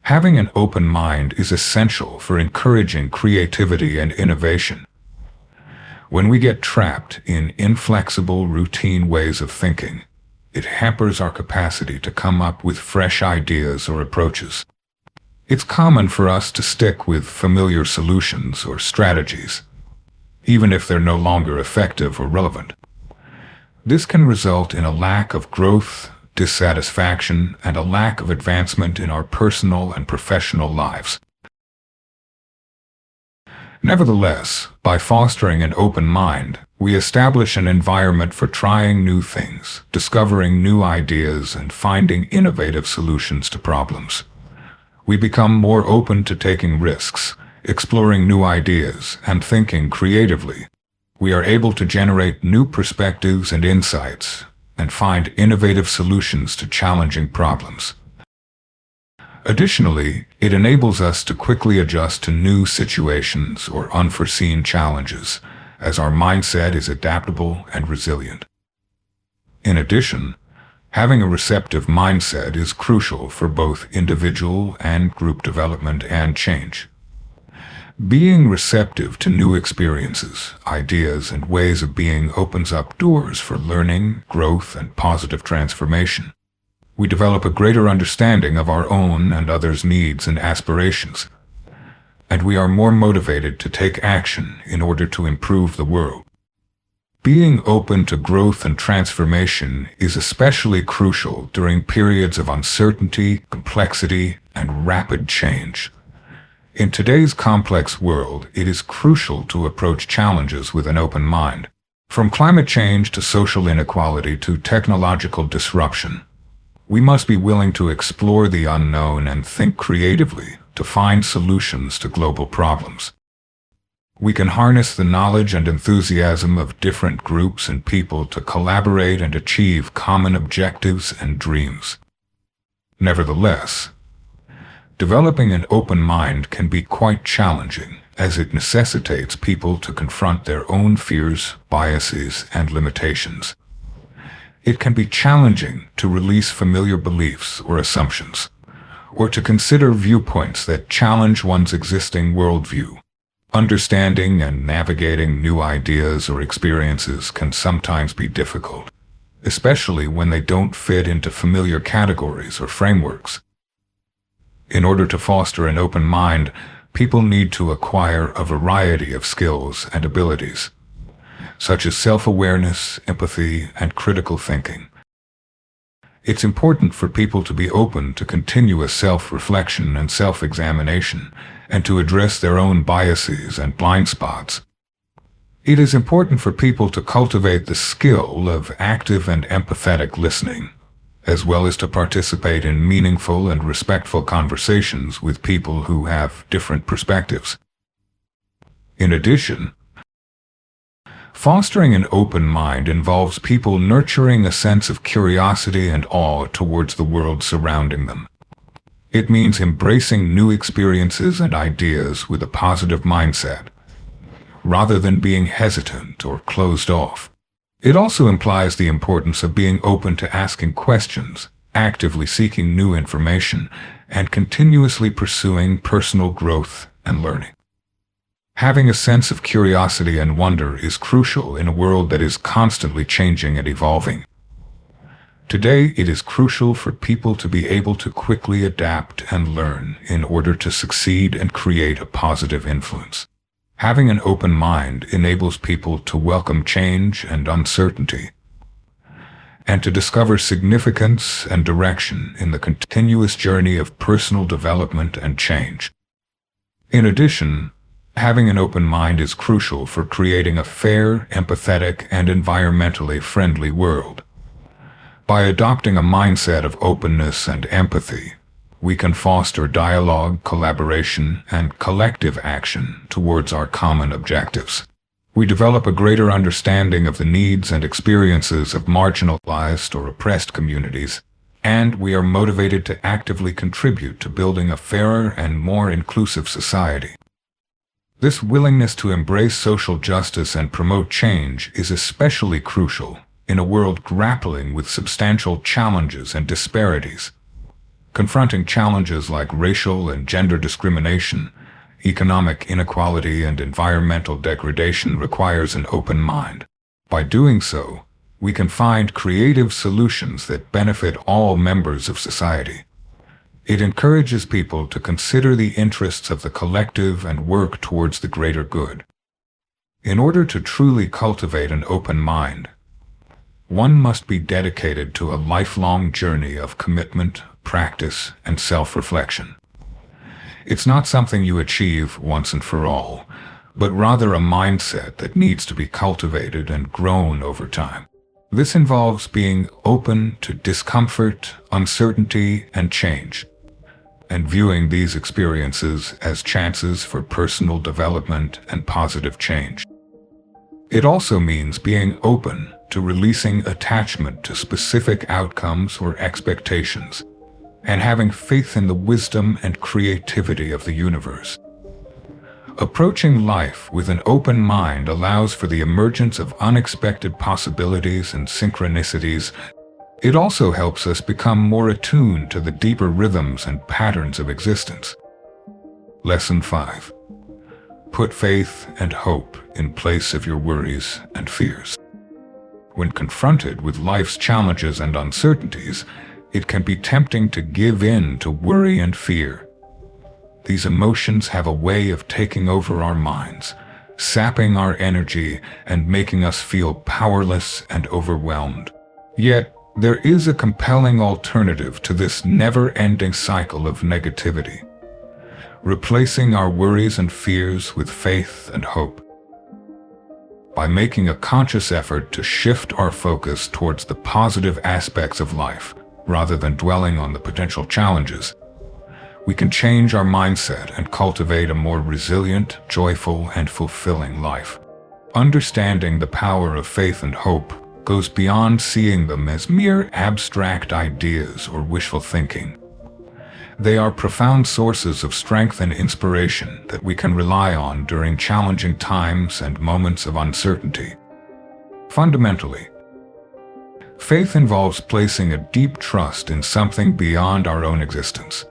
Having an open mind is essential for encouraging creativity and innovation. When we get trapped in inflexible, routine ways of thinking, it hampers our capacity to come up with fresh ideas or approaches. It's common for us to stick with familiar solutions or strategies, even if they're no longer effective or relevant. This can result in a lack of growth, dissatisfaction, and a lack of advancement in our personal and professional lives. Nevertheless, by fostering an open mind, we establish an environment for trying new things, discovering new ideas, and finding innovative solutions to problems. We become more open to taking risks, exploring new ideas, and thinking creatively. We are able to generate new perspectives and insights, and find innovative solutions to challenging problems. Additionally, it enables us to quickly adjust to new situations or unforeseen challenges, as our mindset is adaptable and resilient. In addition, having a receptive mindset is crucial for both individual and group development and change. Being receptive to new experiences, ideas, and ways of being opens up doors for learning, growth, and positive transformation. We develop a greater understanding of our own and others' needs and aspirations, and we are more motivated to take action in order to improve the world. Being open to growth and transformation is especially crucial during periods of uncertainty, complexity, and rapid change. In today's complex world, it is crucial to approach challenges with an open mind. From climate change to social inequality to technological disruption, we must be willing to explore the unknown and think creatively to find solutions to global problems. We can harness the knowledge and enthusiasm of different groups and people to collaborate and achieve common objectives and dreams. Nevertheless, developing an open mind can be quite challenging, as it necessitates people to confront their own fears, biases, and limitations. It can be challenging to release familiar beliefs or assumptions, or to consider viewpoints that challenge one's existing worldview. Understanding and navigating new ideas or experiences can sometimes be difficult, especially when they don't fit into familiar categories or frameworks. In order to foster an open mind, people need to acquire a variety of skills and abilities, such as self-awareness, empathy, and critical thinking. It's important for people to be open to continuous self-reflection and self-examination, and to address their own biases and blind spots. It is important for people to cultivate the skill of active and empathetic listening, as well as to participate in meaningful and respectful conversations with people who have different perspectives. In addition, fostering an open mind involves people nurturing a sense of curiosity and awe towards the world surrounding them. It means embracing new experiences and ideas with a positive mindset, rather than being hesitant or closed off. It also implies the importance of being open to asking questions, actively seeking new information, and continuously pursuing personal growth and learning. Having a sense of curiosity and wonder is crucial in a world that is constantly changing and evolving. Today, it is crucial for people to be able to quickly adapt and learn in order to succeed and create a positive influence. Having an open mind enables people to welcome change and uncertainty, and to discover significance and direction in the continuous journey of personal development and change. In addition, having an open mind is crucial for creating a fair, empathetic, and environmentally friendly world. By adopting a mindset of openness and empathy, we can foster dialogue, collaboration, and collective action towards our common objectives. We develop a greater understanding of the needs and experiences of marginalized or oppressed communities, and we are motivated to actively contribute to building a fairer and more inclusive society. This willingness to embrace social justice and promote change is especially crucial in a world grappling with substantial challenges and disparities. Confronting challenges like racial and gender discrimination, economic inequality, and environmental degradation requires an open mind. By doing so, we can find creative solutions that benefit all members of society. It encourages people to consider the interests of the collective and work towards the greater good. In order to truly cultivate an open mind, one must be dedicated to a lifelong journey of commitment, practice, and self-reflection. It's not something you achieve once and for all, but rather a mindset that needs to be cultivated and grown over time. This involves being open to discomfort, uncertainty, and change, and viewing these experiences as chances for personal development and positive change. It also means being open to releasing attachment to specific outcomes or expectations, and having faith in the wisdom and creativity of the universe. Approaching life with an open mind allows for the emergence of unexpected possibilities and synchronicities. It also helps us become more attuned to the deeper rhythms and patterns of existence. Lesson 5. Put faith and hope in place of your worries and fears. When confronted with life's challenges and uncertainties, it can be tempting to give in to worry and fear. These emotions have a way of taking over our minds, sapping our energy and making us feel powerless and overwhelmed. Yet, there is a compelling alternative to this never-ending cycle of negativity. Replacing our worries and fears with faith and hope. By making a conscious effort to shift our focus towards the positive aspects of life, rather than dwelling on the potential challenges, we can change our mindset and cultivate a more resilient, joyful, and fulfilling life. Understanding the power of faith and hope goes beyond seeing them as mere abstract ideas or wishful thinking. They are profound sources of strength and inspiration that we can rely on during challenging times and moments of uncertainty. Fundamentally, faith involves placing a deep trust in something beyond our own existence.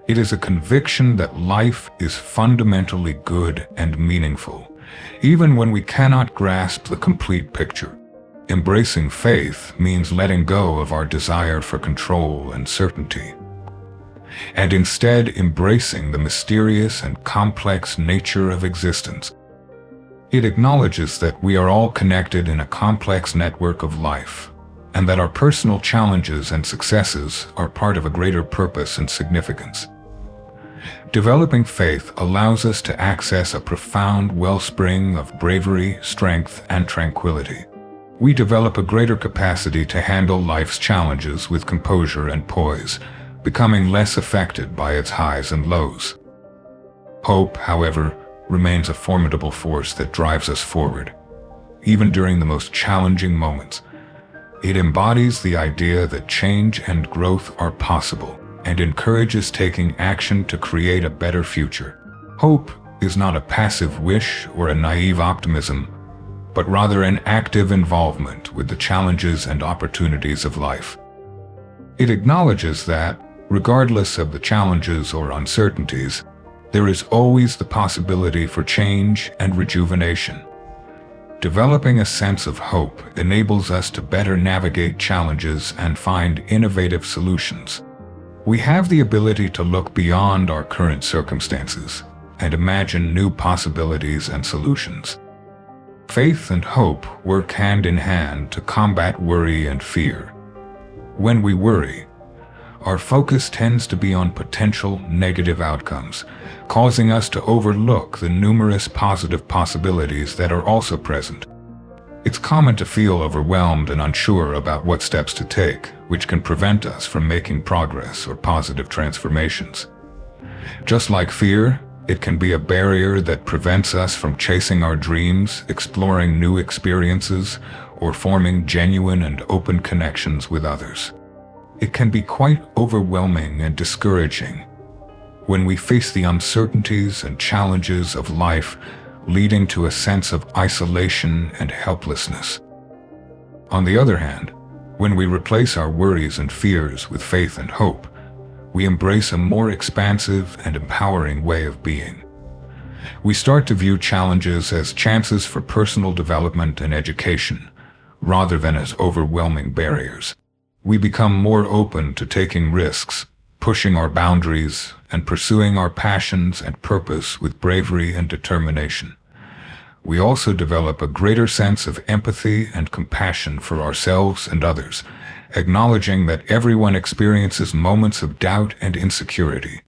It is a conviction that life is fundamentally good and meaningful, even when we cannot grasp the complete picture. Embracing faith means letting go of our desire for control and certainty, and instead embracing the mysterious and complex nature of existence. It acknowledges that we are all connected in a complex network of life, and that our personal challenges and successes are part of a greater purpose and significance. Developing faith allows us to access a profound wellspring of bravery, strength, and tranquility. We develop a greater capacity to handle life's challenges with composure and poise, becoming less affected by its highs and lows. Hope, however, remains a formidable force that drives us forward, even during the most challenging moments. It embodies the idea that change and growth are possible, and encourages taking action to create a better future. Hope is not a passive wish or a naive optimism, but rather an active involvement with the challenges and opportunities of life. It acknowledges that, regardless of the challenges or uncertainties, there is always the possibility for change and rejuvenation. Developing a sense of hope enables us to better navigate challenges and find innovative solutions. We have the ability to look beyond our current circumstances and imagine new possibilities and solutions. Faith and hope work hand in hand to combat worry and fear. When we worry, our focus tends to be on potential negative outcomes, causing us to overlook the numerous positive possibilities that are also present. It's common to feel overwhelmed and unsure about what steps to take, which can prevent us from making progress or positive transformations. Just like fear, It can be a barrier that prevents us from chasing our dreams, exploring new experiences, or forming genuine and open connections with others. It can be quite overwhelming and discouraging when we face the uncertainties and challenges of life, leading to a sense of isolation and helplessness. On the other hand, when we replace our worries and fears with faith and hope, we embrace a more expansive and empowering way of being. We start to view challenges as chances for personal development and education, rather than as overwhelming barriers. We become more open to taking risks, pushing our boundaries, and pursuing our passions and purpose with bravery and determination. We also develop a greater sense of empathy and compassion for ourselves and others, acknowledging that everyone experiences moments of doubt and insecurity.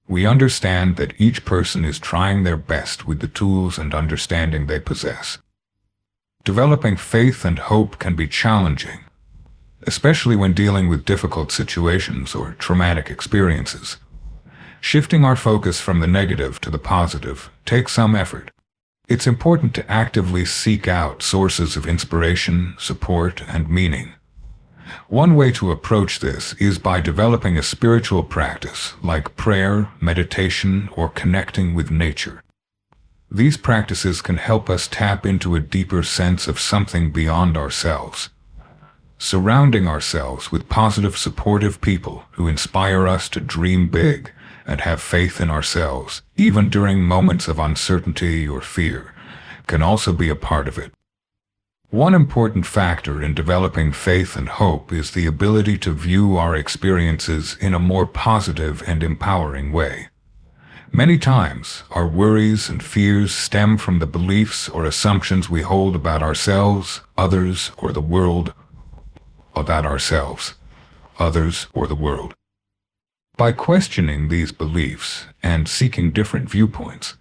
We understand that each person is trying their best with the tools and understanding they possess. Developing faith and hope can be challenging, especially when dealing with difficult situations or traumatic experiences. Shifting our focus from the negative to the positive takes some effort. It's important to actively seek out sources of inspiration, support, and meaning. One way to approach this is by developing a spiritual practice like prayer, meditation, or connecting with nature. These practices can help us tap into a deeper sense of something beyond ourselves. Surrounding ourselves with positive, supportive people who inspire us to dream big and have faith in ourselves, even during moments of uncertainty or fear, can also be a part of it. One important factor in developing faith and hope is the ability to view our experiences in a more positive and empowering way. Many times, our worries and fears stem from the beliefs or assumptions we hold about ourselves, others, or the world. By questioning these beliefs and seeking different viewpoints,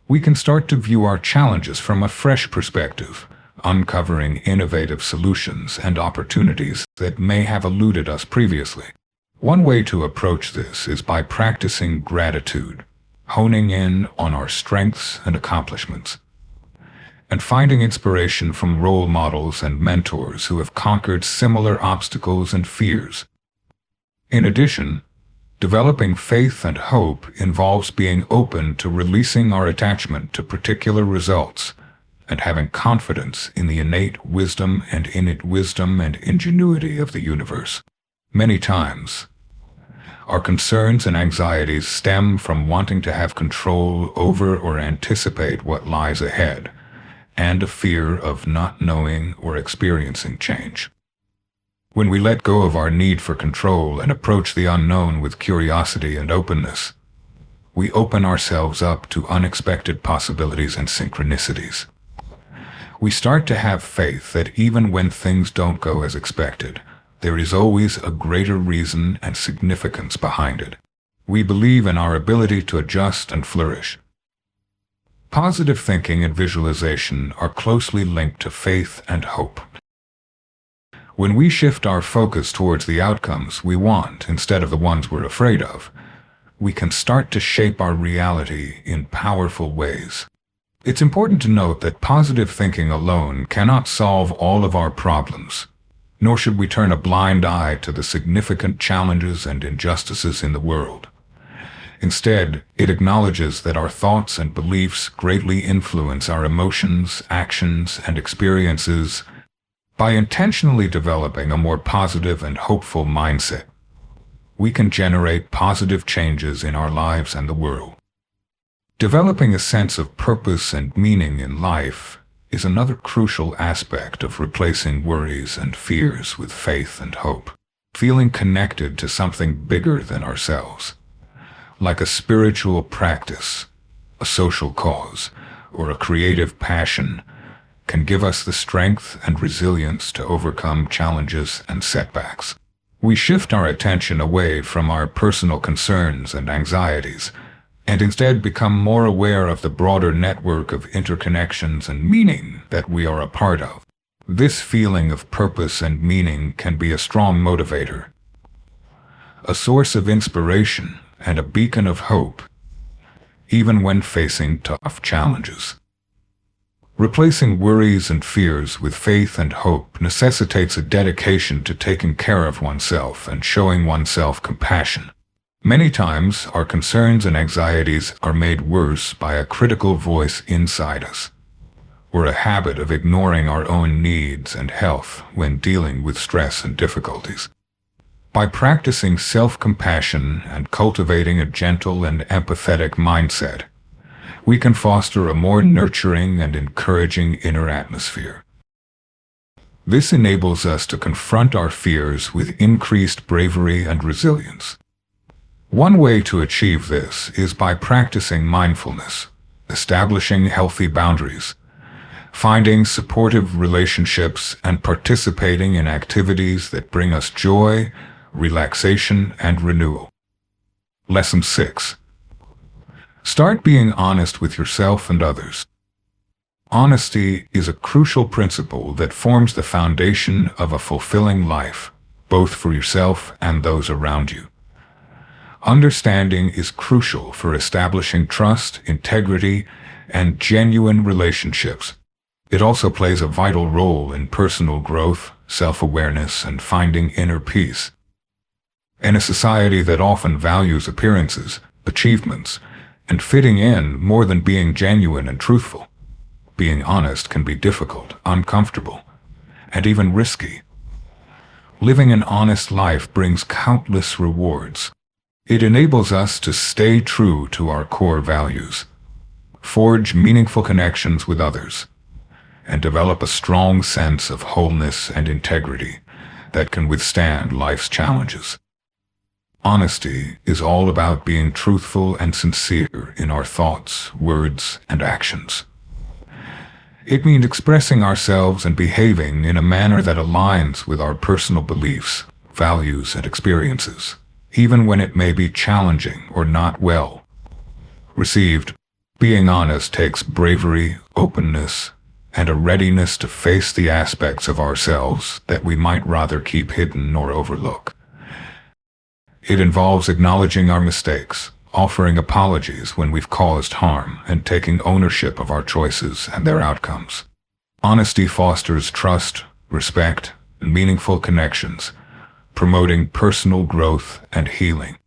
we can start to view our challenges from a fresh perspective, uncovering innovative solutions and opportunities that may have eluded us previously. One way to approach this is by practicing gratitude, honing in on our strengths and accomplishments, and finding inspiration from role models and mentors who have conquered similar obstacles and fears. In addition, developing faith and hope involves being open to releasing our attachment to particular results and having confidence in the innate wisdom and ingenuity of the universe. Many times, our concerns and anxieties stem from wanting to have control over or anticipate what lies ahead, and a fear of not knowing or experiencing change. When we let go of our need for control and approach the unknown with curiosity and openness, we open ourselves up to unexpected possibilities and synchronicities. We start to have faith that even when things don't go as expected, there is always a greater reason and significance behind it. We believe in our ability to adjust and flourish. Positive thinking and visualization are closely linked to faith and hope. When we shift our focus towards the outcomes we want instead of the ones we're afraid of, we can start to shape our reality in powerful ways. It's important to note that positive thinking alone cannot solve all of our problems, nor should we turn a blind eye to the significant challenges and injustices in the world. Instead, it acknowledges that our thoughts and beliefs greatly influence our emotions, actions, and experiences. By intentionally developing a more positive and hopeful mindset, we can generate positive changes in our lives and the world. Developing a sense of purpose and meaning in life is another crucial aspect of replacing worries and fears with faith and hope. Feeling connected to something bigger than ourselves, like a spiritual practice, a social cause, or a creative passion, can give us the strength and resilience to overcome challenges and setbacks. We shift our attention away from our personal concerns and anxieties, and instead become more aware of the broader network of interconnections and meaning that we are a part of. This feeling of purpose and meaning can be a strong motivator, a source of inspiration, and a beacon of hope. even when facing tough challenges. Replacing worries and fears with faith and hope necessitates a dedication to taking care of oneself and showing oneself compassion. Many times, our concerns and anxieties are made worse by a critical voice inside us, or a habit of ignoring our own needs and health when dealing with stress and difficulties. By practicing self-compassion and cultivating a gentle and empathetic mindset, we can foster a more nurturing and encouraging inner atmosphere. This enables us to confront our fears with increased bravery and resilience. One way to achieve this is by practicing mindfulness, establishing healthy boundaries, finding supportive relationships, and participating in activities that bring us joy, relaxation, and renewal. Lesson 6. Start being honest with yourself and others. Honesty is a crucial principle that forms the foundation of a fulfilling life, both for yourself and those around you. Understanding is crucial for establishing trust, integrity, and genuine relationships. It also plays a vital role in personal growth, self-awareness, and finding inner peace. In a society that often values appearances, achievements, and fitting in more than being genuine and truthful, being honest can be difficult, uncomfortable, and even risky. Living an honest life brings countless rewards. It enables us to stay true to our core values, forge meaningful connections with others, and develop a strong sense of wholeness and integrity that can withstand life's challenges. Honesty is all about being truthful and sincere in our thoughts, words, and actions. It means expressing ourselves and behaving in a manner that aligns with our personal beliefs, values, and experiences, even when it may be challenging or not well received. Being honest takes bravery, openness, and a readiness to face the aspects of ourselves that we might rather keep hidden or overlook. It involves acknowledging our mistakes, offering apologies when we've caused harm, and taking ownership of our choices and their outcomes. Honesty fosters trust, respect, and meaningful connections, promoting personal growth and healing.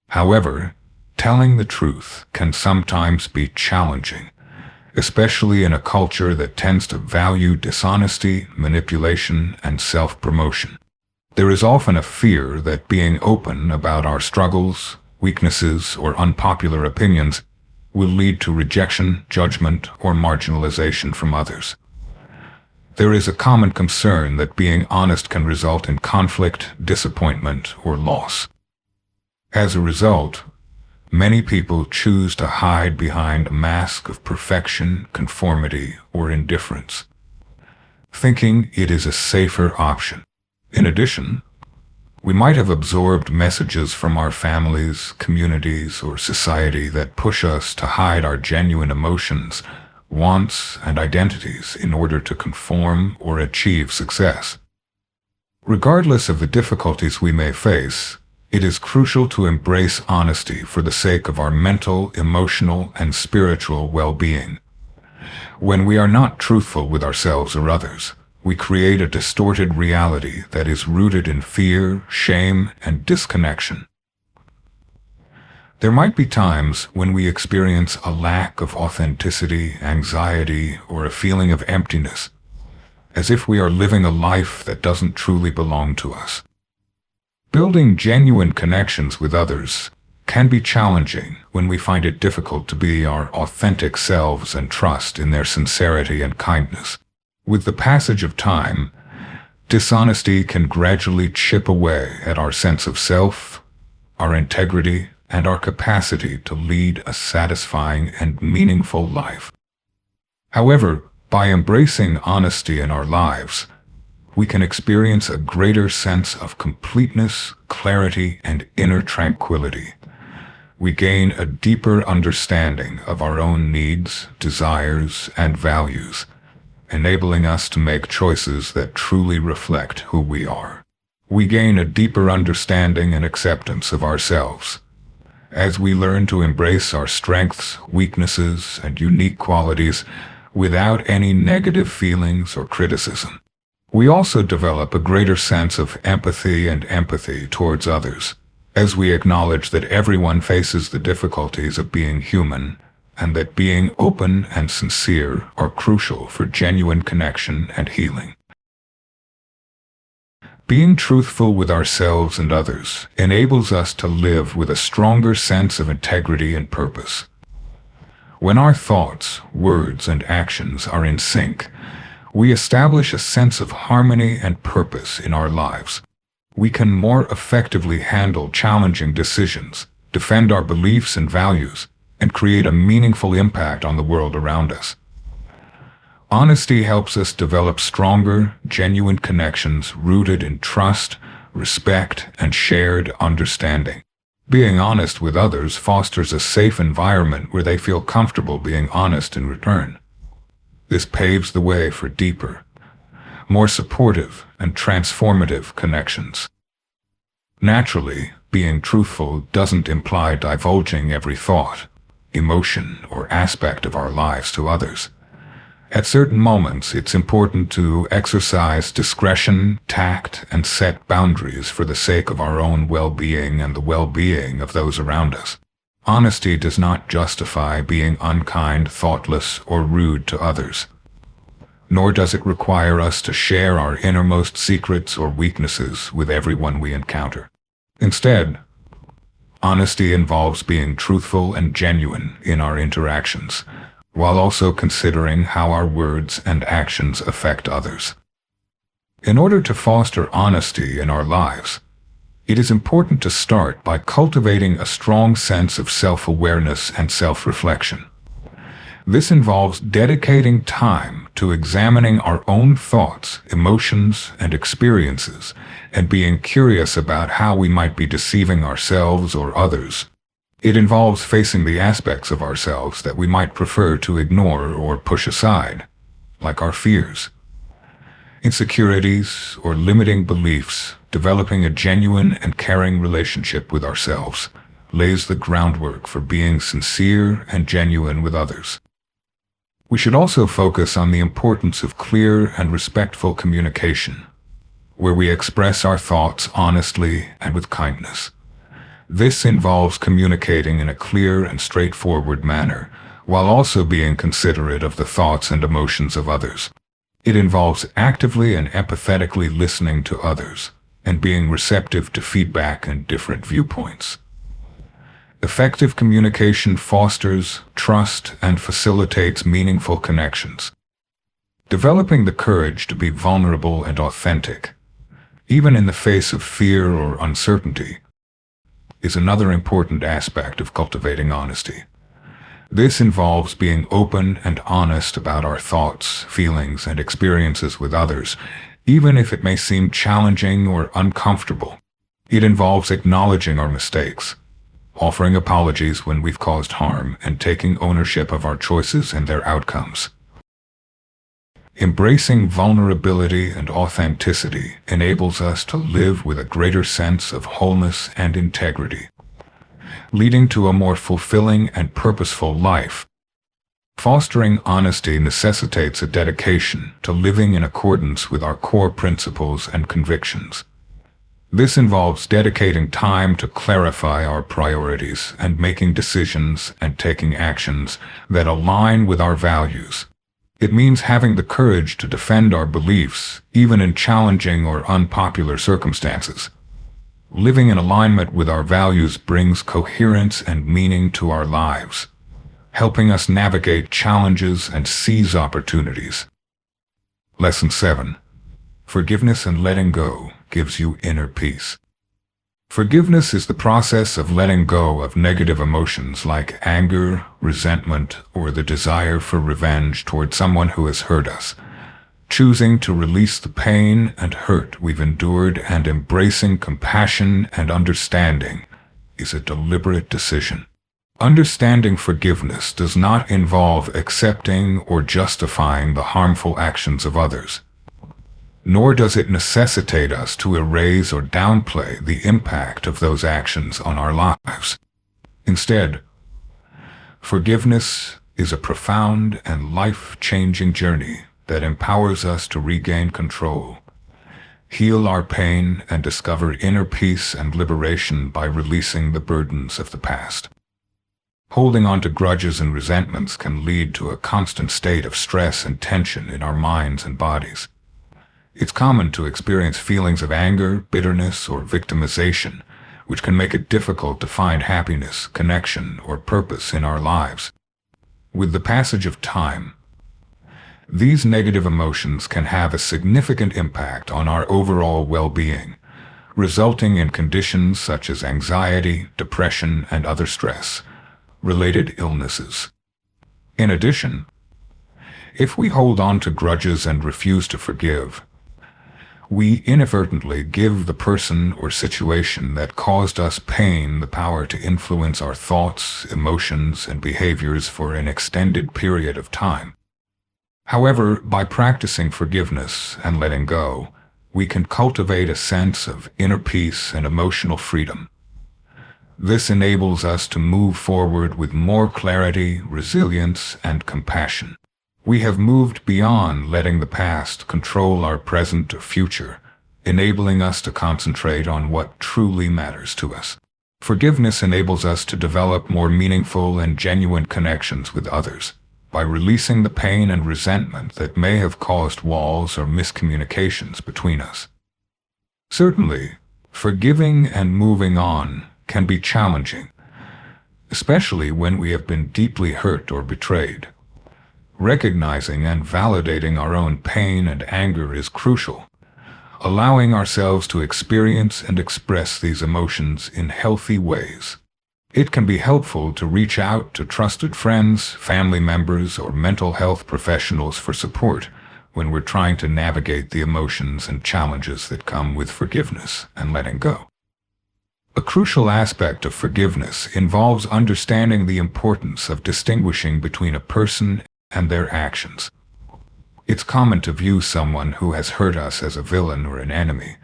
However, telling the truth can sometimes be challenging, especially in a culture that tends to value dishonesty, manipulation, and self-promotion. There is often a fear that being open about our struggles, weaknesses, or unpopular opinions will lead to rejection, judgment, or marginalization from others. There is a common concern that being honest can result in conflict, disappointment, or loss. As a result, many people choose to hide behind a mask of perfection, conformity, or indifference, thinking it is a safer option. In addition, we might have absorbed messages from our families, communities, or society that push us to hide our genuine emotions, wants, and identities in order to conform or achieve success. Regardless of the difficulties we may face, it is crucial to embrace honesty for the sake of our mental, emotional, and spiritual well-being. When we are not truthful with ourselves or others, we create a distorted reality that is rooted in fear, shame, and disconnection. There might be times when we experience a lack of authenticity, anxiety, or a feeling of emptiness, as if we are living a life that doesn't truly belong to us. Building genuine connections with others can be challenging when we find it difficult to be our authentic selves and trust in their sincerity and kindness. With the passage of time, dishonesty can gradually chip away at our sense of self, our integrity, and our capacity to lead a satisfying and meaningful life. However, by embracing honesty in our lives, we can experience a greater sense of completeness, clarity, and inner tranquility. We gain a deeper understanding of our own needs, desires, and values, enabling us to make choices that truly reflect who we are. We gain a deeper understanding and acceptance of ourselves, as we learn to embrace our strengths, weaknesses, and unique qualities without any negative feelings or criticism. We also develop a greater sense of empathy towards others, as we acknowledge that everyone faces the difficulties of being human, and that being open and sincere are crucial for genuine connection and healing. Being truthful with ourselves and others enables us to live with a stronger sense of integrity and purpose. When our thoughts, words, and actions are in sync, we establish a sense of harmony and purpose in our lives. We can more effectively handle challenging decisions, defend our beliefs and values, and create a meaningful impact on the world around us. Honesty helps us develop stronger, genuine connections rooted in trust, respect, and shared understanding. Being honest with others fosters a safe environment where they feel comfortable being honest in return. This paves the way for deeper, more supportive, and transformative connections. Naturally, being truthful doesn't imply divulging every thought, emotion, or aspect of our lives to others. At certain moments, it's important to exercise discretion, tact, and set boundaries for the sake of our own well-being and the well-being of those around us. Honesty does not justify being unkind, thoughtless, or rude to others. Nor does it require us to share our innermost secrets or weaknesses with everyone we encounter. Instead, honesty involves being truthful and genuine in our interactions, while also considering how our words and actions affect others. In order to foster honesty in our lives, it is important to start by cultivating a strong sense of self-awareness and self-reflection. This involves dedicating time to examining our own thoughts, emotions, and experiences, and being curious about how we might be deceiving ourselves or others. It involves facing the aspects of ourselves that we might prefer to ignore or push aside, like our fears, insecurities, or limiting beliefs. Developing a genuine and caring relationship with ourselves lays the groundwork for being sincere and genuine with others. We should also focus on the importance of clear and respectful communication, where we express our thoughts honestly and with kindness. This involves communicating in a clear and straightforward manner, while also being considerate of the thoughts and emotions of others. It involves actively and empathetically listening to others, and being receptive to feedback and different viewpoints. Effective communication fosters trust and facilitates meaningful connections. Developing the courage to be vulnerable and authentic, even in the face of fear or uncertainty, is another important aspect of cultivating honesty. This involves being open and honest about our thoughts, feelings, and experiences with others, even if it may seem challenging or uncomfortable. It involves acknowledging our mistakes, offering apologies when we've caused harm, and taking ownership of our choices and their outcomes. Embracing vulnerability and authenticity enables us to live with a greater sense of wholeness and integrity, leading to a more fulfilling and purposeful life. Fostering honesty necessitates a dedication to living in accordance with our core principles and convictions. This involves dedicating time to clarify our priorities and making decisions and taking actions that align with our values. It means having the courage to defend our beliefs, even in challenging or unpopular circumstances. Living in alignment with our values brings coherence and meaning to our lives, helping us navigate challenges and seize opportunities. Lesson 7. Forgiveness and letting go gives you inner peace. Forgiveness is the process of letting go of negative emotions like anger, resentment, or the desire for revenge toward someone who has hurt us. Choosing to release the pain and hurt we've endured and embracing compassion and understanding is a deliberate decision. Understanding forgiveness does not involve accepting or justifying the harmful actions of others, nor does it necessitate us to erase or downplay the impact of those actions on our lives. Instead, forgiveness is a profound and life-changing journey that empowers us to regain control, heal our pain, and discover inner peace and liberation by releasing the burdens of the past. Holding on to grudges and resentments can lead to a constant state of stress and tension in our minds and bodies. It's common to experience feelings of anger, bitterness, or victimization, which can make it difficult to find happiness, connection, or purpose in our lives. With the passage of time, these negative emotions can have a significant impact on our overall well-being, resulting in conditions such as anxiety, depression, and other stress-related illnesses. In addition, if we hold on to grudges and refuse to forgive, we inadvertently give the person or situation that caused us pain the power to influence our thoughts, emotions, and behaviors for an extended period of time. However, by practicing forgiveness and letting go, we can cultivate a sense of inner peace and emotional freedom. This enables us to move forward with more clarity, resilience, and compassion. We have moved beyond letting the past control our present or future, enabling us to concentrate on what truly matters to us. Forgiveness enables us to develop more meaningful and genuine connections with others by releasing the pain and resentment that may have caused walls or miscommunications between us. Certainly, forgiving and moving on can be challenging, especially when we have been deeply hurt or betrayed. Recognizing and validating our own pain and anger is crucial, allowing ourselves to experience and express these emotions in healthy ways. It can be helpful to reach out to trusted friends, family members, or mental health professionals for support when we're trying to navigate the emotions and challenges that come with forgiveness and letting go. A crucial aspect of forgiveness involves understanding the importance of distinguishing between a person and their actions. It's common to view someone who has hurt us as a villain or an enemy,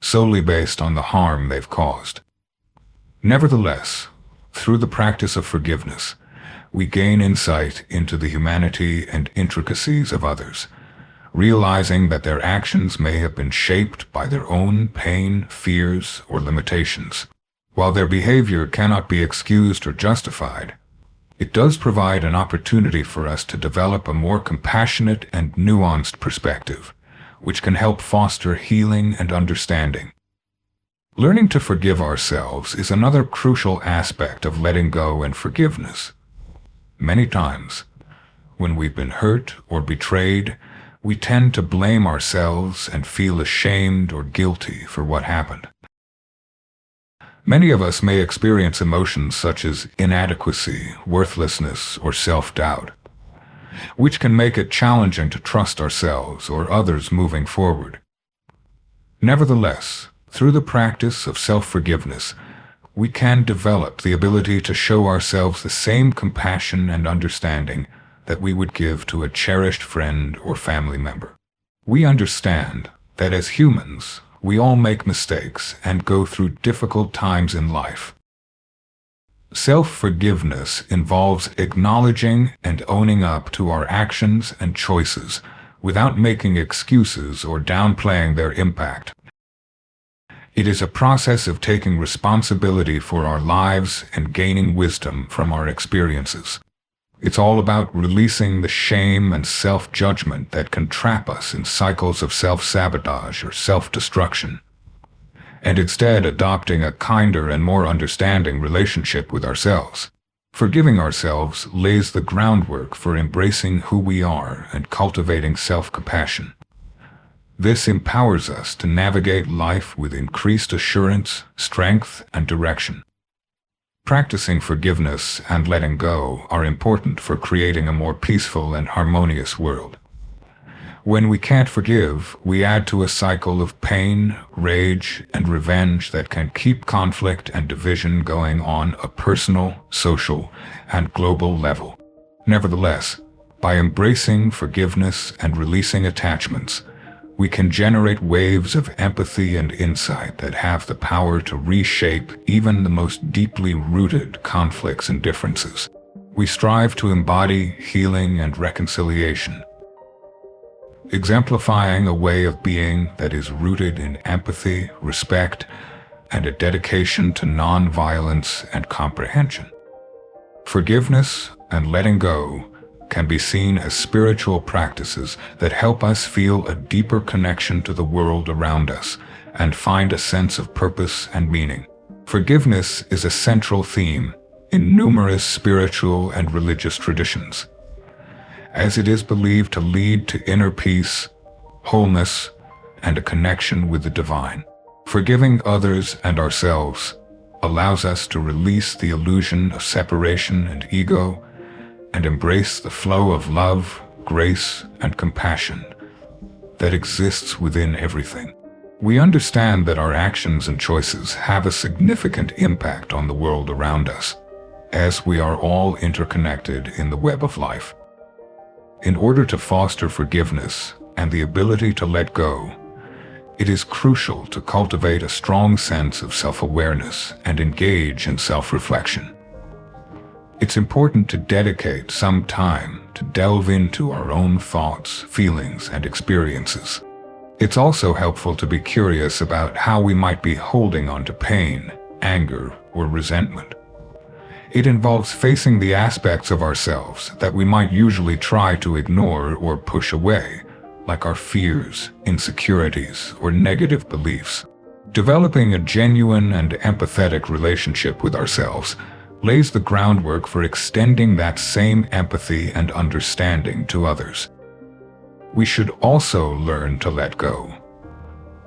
solely based on the harm they've caused. Nevertheless, through the practice of forgiveness, we gain insight into the humanity and intricacies of others, realizing that their actions may have been shaped by their own pain, fears, or limitations. While their behavior cannot be excused or justified, it does provide an opportunity for us to develop a more compassionate and nuanced perspective, which can help foster healing and understanding. Learning to forgive ourselves is another crucial aspect of letting go and forgiveness. Many times, when we've been hurt or betrayed, we tend to blame ourselves and feel ashamed or guilty for what happened. Many of us may experience emotions such as inadequacy, worthlessness, or self-doubt, which can make it challenging to trust ourselves or others moving forward. Nevertheless, through the practice of self-forgiveness, we can develop the ability to show ourselves the same compassion and understanding that we would give to a cherished friend or family member. We understand that as humans, we all make mistakes and go through difficult times in life. Self-forgiveness involves acknowledging and owning up to our actions and choices without making excuses or downplaying their impact. It is a process of taking responsibility for our lives and gaining wisdom from our experiences. It's all about releasing the shame and self-judgment that can trap us in cycles of self-sabotage or self-destruction, and instead adopting a kinder and more understanding relationship with ourselves. Forgiving ourselves lays the groundwork for embracing who we are and cultivating self-compassion. This empowers us to navigate life with increased assurance, strength, and direction. Practicing forgiveness and letting go are important for creating a more peaceful and harmonious world. When we can't forgive, we add to a cycle of pain, rage, and revenge that can keep conflict and division going on a personal, social, and global level. Nevertheless, by embracing forgiveness and releasing attachments, we can generate waves of empathy and insight that have the power to reshape even the most deeply rooted conflicts and differences. We strive to embody healing and reconciliation, exemplifying a way of being that is rooted in empathy, respect, and a dedication to non-violence and comprehension. Forgiveness and letting go can be seen as spiritual practices that help us feel a deeper connection to the world around us and find a sense of purpose and meaning. Forgiveness is a central theme in numerous spiritual and religious traditions, as it is believed to lead to inner peace, wholeness, and a connection with the divine. Forgiving others and ourselves allows us to release the illusion of separation and ego and embrace the flow of love, grace, and compassion that exists within everything. We understand that our actions and choices have a significant impact on the world around us, as we are all interconnected in the web of life. In order to foster forgiveness and the ability to let go, it is crucial to cultivate a strong sense of self-awareness and engage in self-reflection. It's important to dedicate some time to delve into our own thoughts, feelings, and experiences. It's also helpful to be curious about how we might be holding on to pain, anger, or resentment. It involves facing the aspects of ourselves that we might usually try to ignore or push away, like our fears, insecurities, or negative beliefs. Developing a genuine and empathetic relationship with ourselves lays the groundwork for extending that same empathy and understanding to others. We should also learn to let go,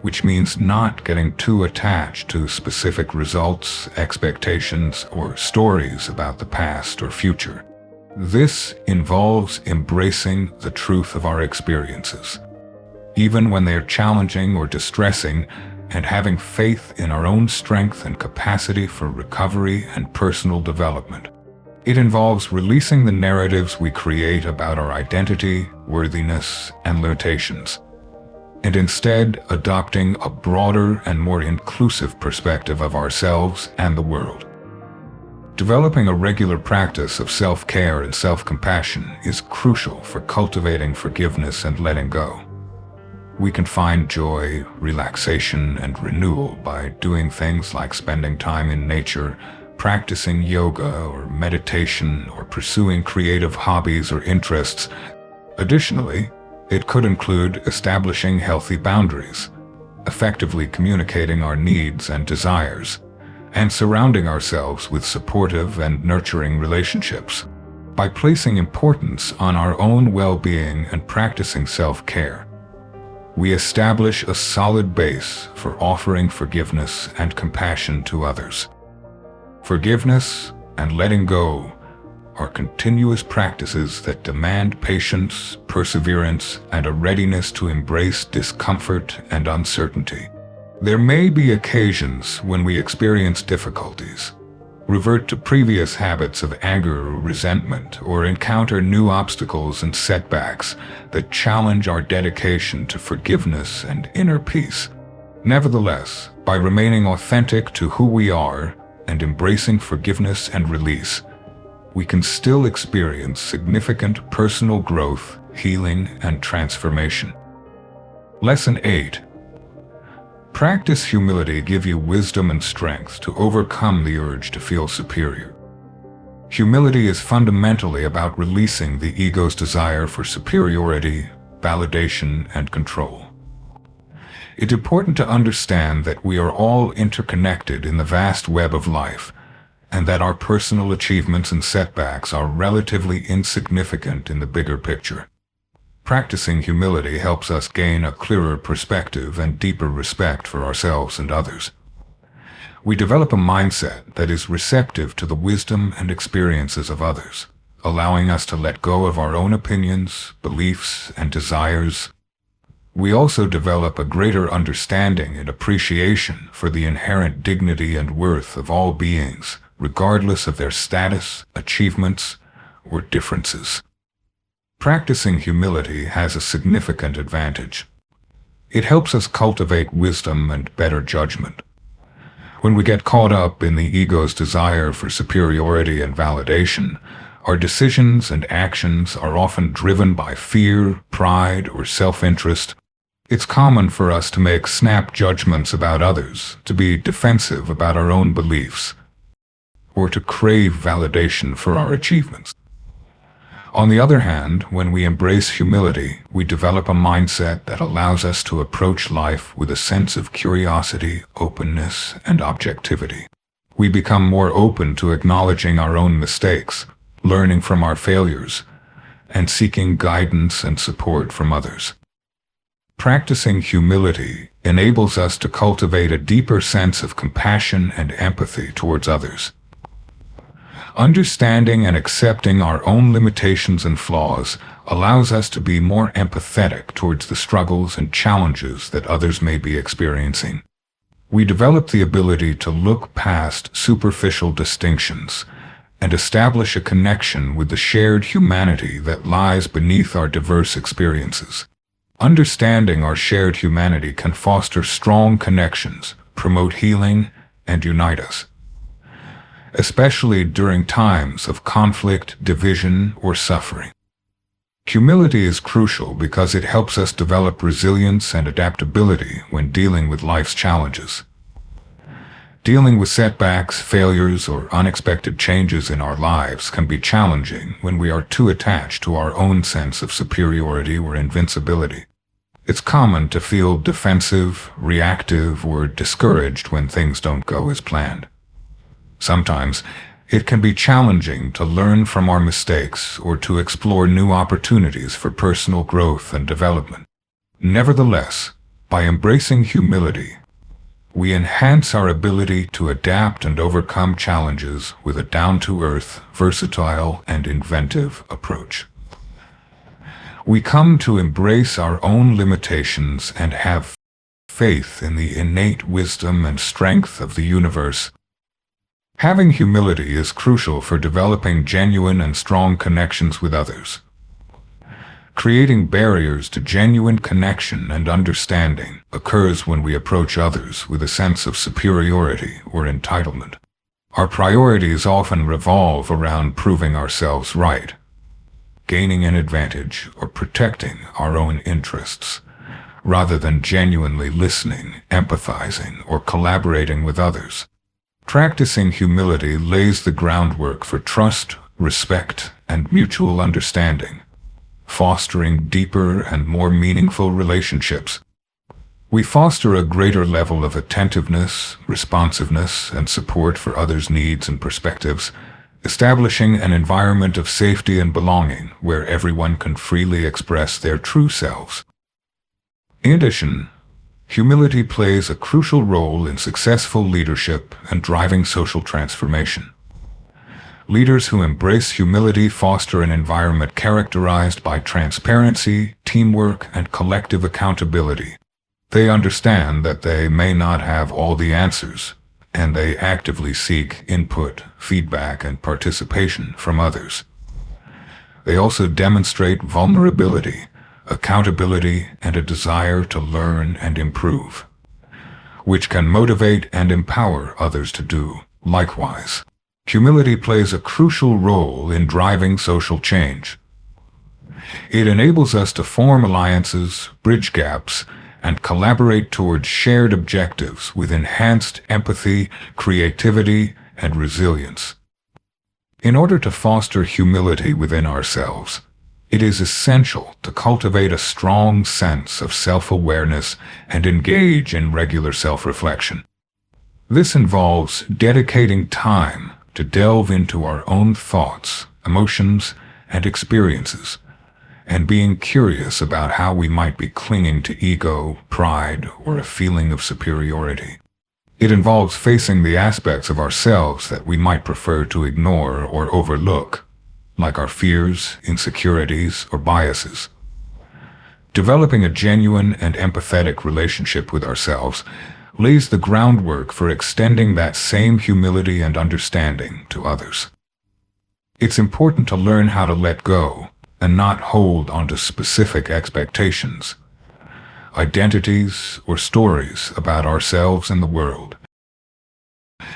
which means not getting too attached to specific results, expectations, or stories about the past or future. This involves embracing the truth of our experiences, even when they are challenging or distressing, and having faith in our own strength and capacity for recovery and personal development. It involves releasing the narratives we create about our identity, worthiness, and limitations, and instead adopting a broader and more inclusive perspective of ourselves and the world. Developing a regular practice of self-care and self-compassion is crucial for cultivating forgiveness and letting go. We can find joy, relaxation, and renewal by doing things like spending time in nature, practicing yoga or meditation, or pursuing creative hobbies or interests. Additionally, it could include establishing healthy boundaries, effectively communicating our needs and desires, and surrounding ourselves with supportive and nurturing relationships. By placing importance on our own well-being and practicing self-care, we establish a solid base for offering forgiveness and compassion to others. Forgiveness and letting go are continuous practices that demand patience, perseverance, and a readiness to embrace discomfort and uncertainty. There may be occasions when we experience difficulties, revert to previous habits of anger or resentment, or encounter new obstacles and setbacks that challenge our dedication to forgiveness and inner peace. Nevertheless, by remaining authentic to who we are and embracing forgiveness and release, we can still experience significant personal growth, healing, and transformation. Lesson 8. Practice humility give you wisdom and strength to overcome the urge to feel superior. Humility is fundamentally about releasing the ego's desire for superiority, validation, and control. It's important to understand that we are all interconnected in the vast web of life, and that our personal achievements and setbacks are relatively insignificant in the bigger picture. Practicing humility helps us gain a clearer perspective and deeper respect for ourselves and others. We develop a mindset that is receptive to the wisdom and experiences of others, allowing us to let go of our own opinions, beliefs, and desires. We also develop a greater understanding and appreciation for the inherent dignity and worth of all beings, regardless of their status, achievements, or differences. Practicing humility has a significant advantage. It helps us cultivate wisdom and better judgment. When we get caught up in the ego's desire for superiority and validation, our decisions and actions are often driven by fear, pride, or self-interest. It's common for us to make snap judgments about others, to be defensive about our own beliefs, or to crave validation for our achievements. On the other hand, when we embrace humility, we develop a mindset that allows us to approach life with a sense of curiosity, openness, and objectivity. We become more open to acknowledging our own mistakes, learning from our failures, and seeking guidance and support from others. Practicing humility enables us to cultivate a deeper sense of compassion and empathy towards others. Understanding and accepting our own limitations and flaws allows us to be more empathetic towards the struggles and challenges that others may be experiencing. We develop the ability to look past superficial distinctions and establish a connection with the shared humanity that lies beneath our diverse experiences. Understanding our shared humanity can foster strong connections, promote healing, and unite us, especially during times of conflict, division, or suffering. Humility is crucial because it helps us develop resilience and adaptability when dealing with life's challenges. Dealing with setbacks, failures, or unexpected changes in our lives can be challenging when we are too attached to our own sense of superiority or invincibility. It's common to feel defensive, reactive, or discouraged when things don't go as planned. Sometimes, it can be challenging to learn from our mistakes or to explore new opportunities for personal growth and development. Nevertheless, by embracing humility, we enhance our ability to adapt and overcome challenges with a down-to-earth, versatile, and inventive approach. We come to embrace our own limitations and have faith in the innate wisdom and strength of the universe. Having humility is crucial for developing genuine and strong connections with others. Creating barriers to genuine connection and understanding occurs when we approach others with a sense of superiority or entitlement. Our priorities often revolve around proving ourselves right, gaining an advantage, or protecting our own interests, rather than genuinely listening, empathizing, or collaborating with others. Practicing humility lays the groundwork for trust, respect, and mutual understanding, fostering deeper and more meaningful relationships. We foster a greater level of attentiveness, responsiveness, and support for others' needs and perspectives, establishing an environment of safety and belonging where everyone can freely express their true selves. In addition, humility plays a crucial role in successful leadership and driving social transformation. Leaders who embrace humility foster an environment characterized by transparency, teamwork, and collective accountability. They understand that they may not have all the answers, and they actively seek input, feedback, and participation from others. They also demonstrate vulnerability, accountability, and a desire to learn and improve, which can motivate and empower others to do likewise. Humility plays a crucial role in driving social change. It enables us to form alliances, bridge gaps, and collaborate towards shared objectives with enhanced empathy, creativity, and resilience. In order to foster humility within ourselves, it is essential to cultivate a strong sense of self-awareness and engage in regular self-reflection. This involves dedicating time to delve into our own thoughts, emotions, and experiences, and being curious about how we might be clinging to ego, pride, or a feeling of superiority. It involves facing the aspects of ourselves that we might prefer to ignore or overlook, like our fears, insecurities, or biases. Developing a genuine and empathetic relationship with ourselves lays the groundwork for extending that same humility and understanding to others. It's important to learn how to let go and not hold onto specific expectations. identities, or stories about ourselves and the world.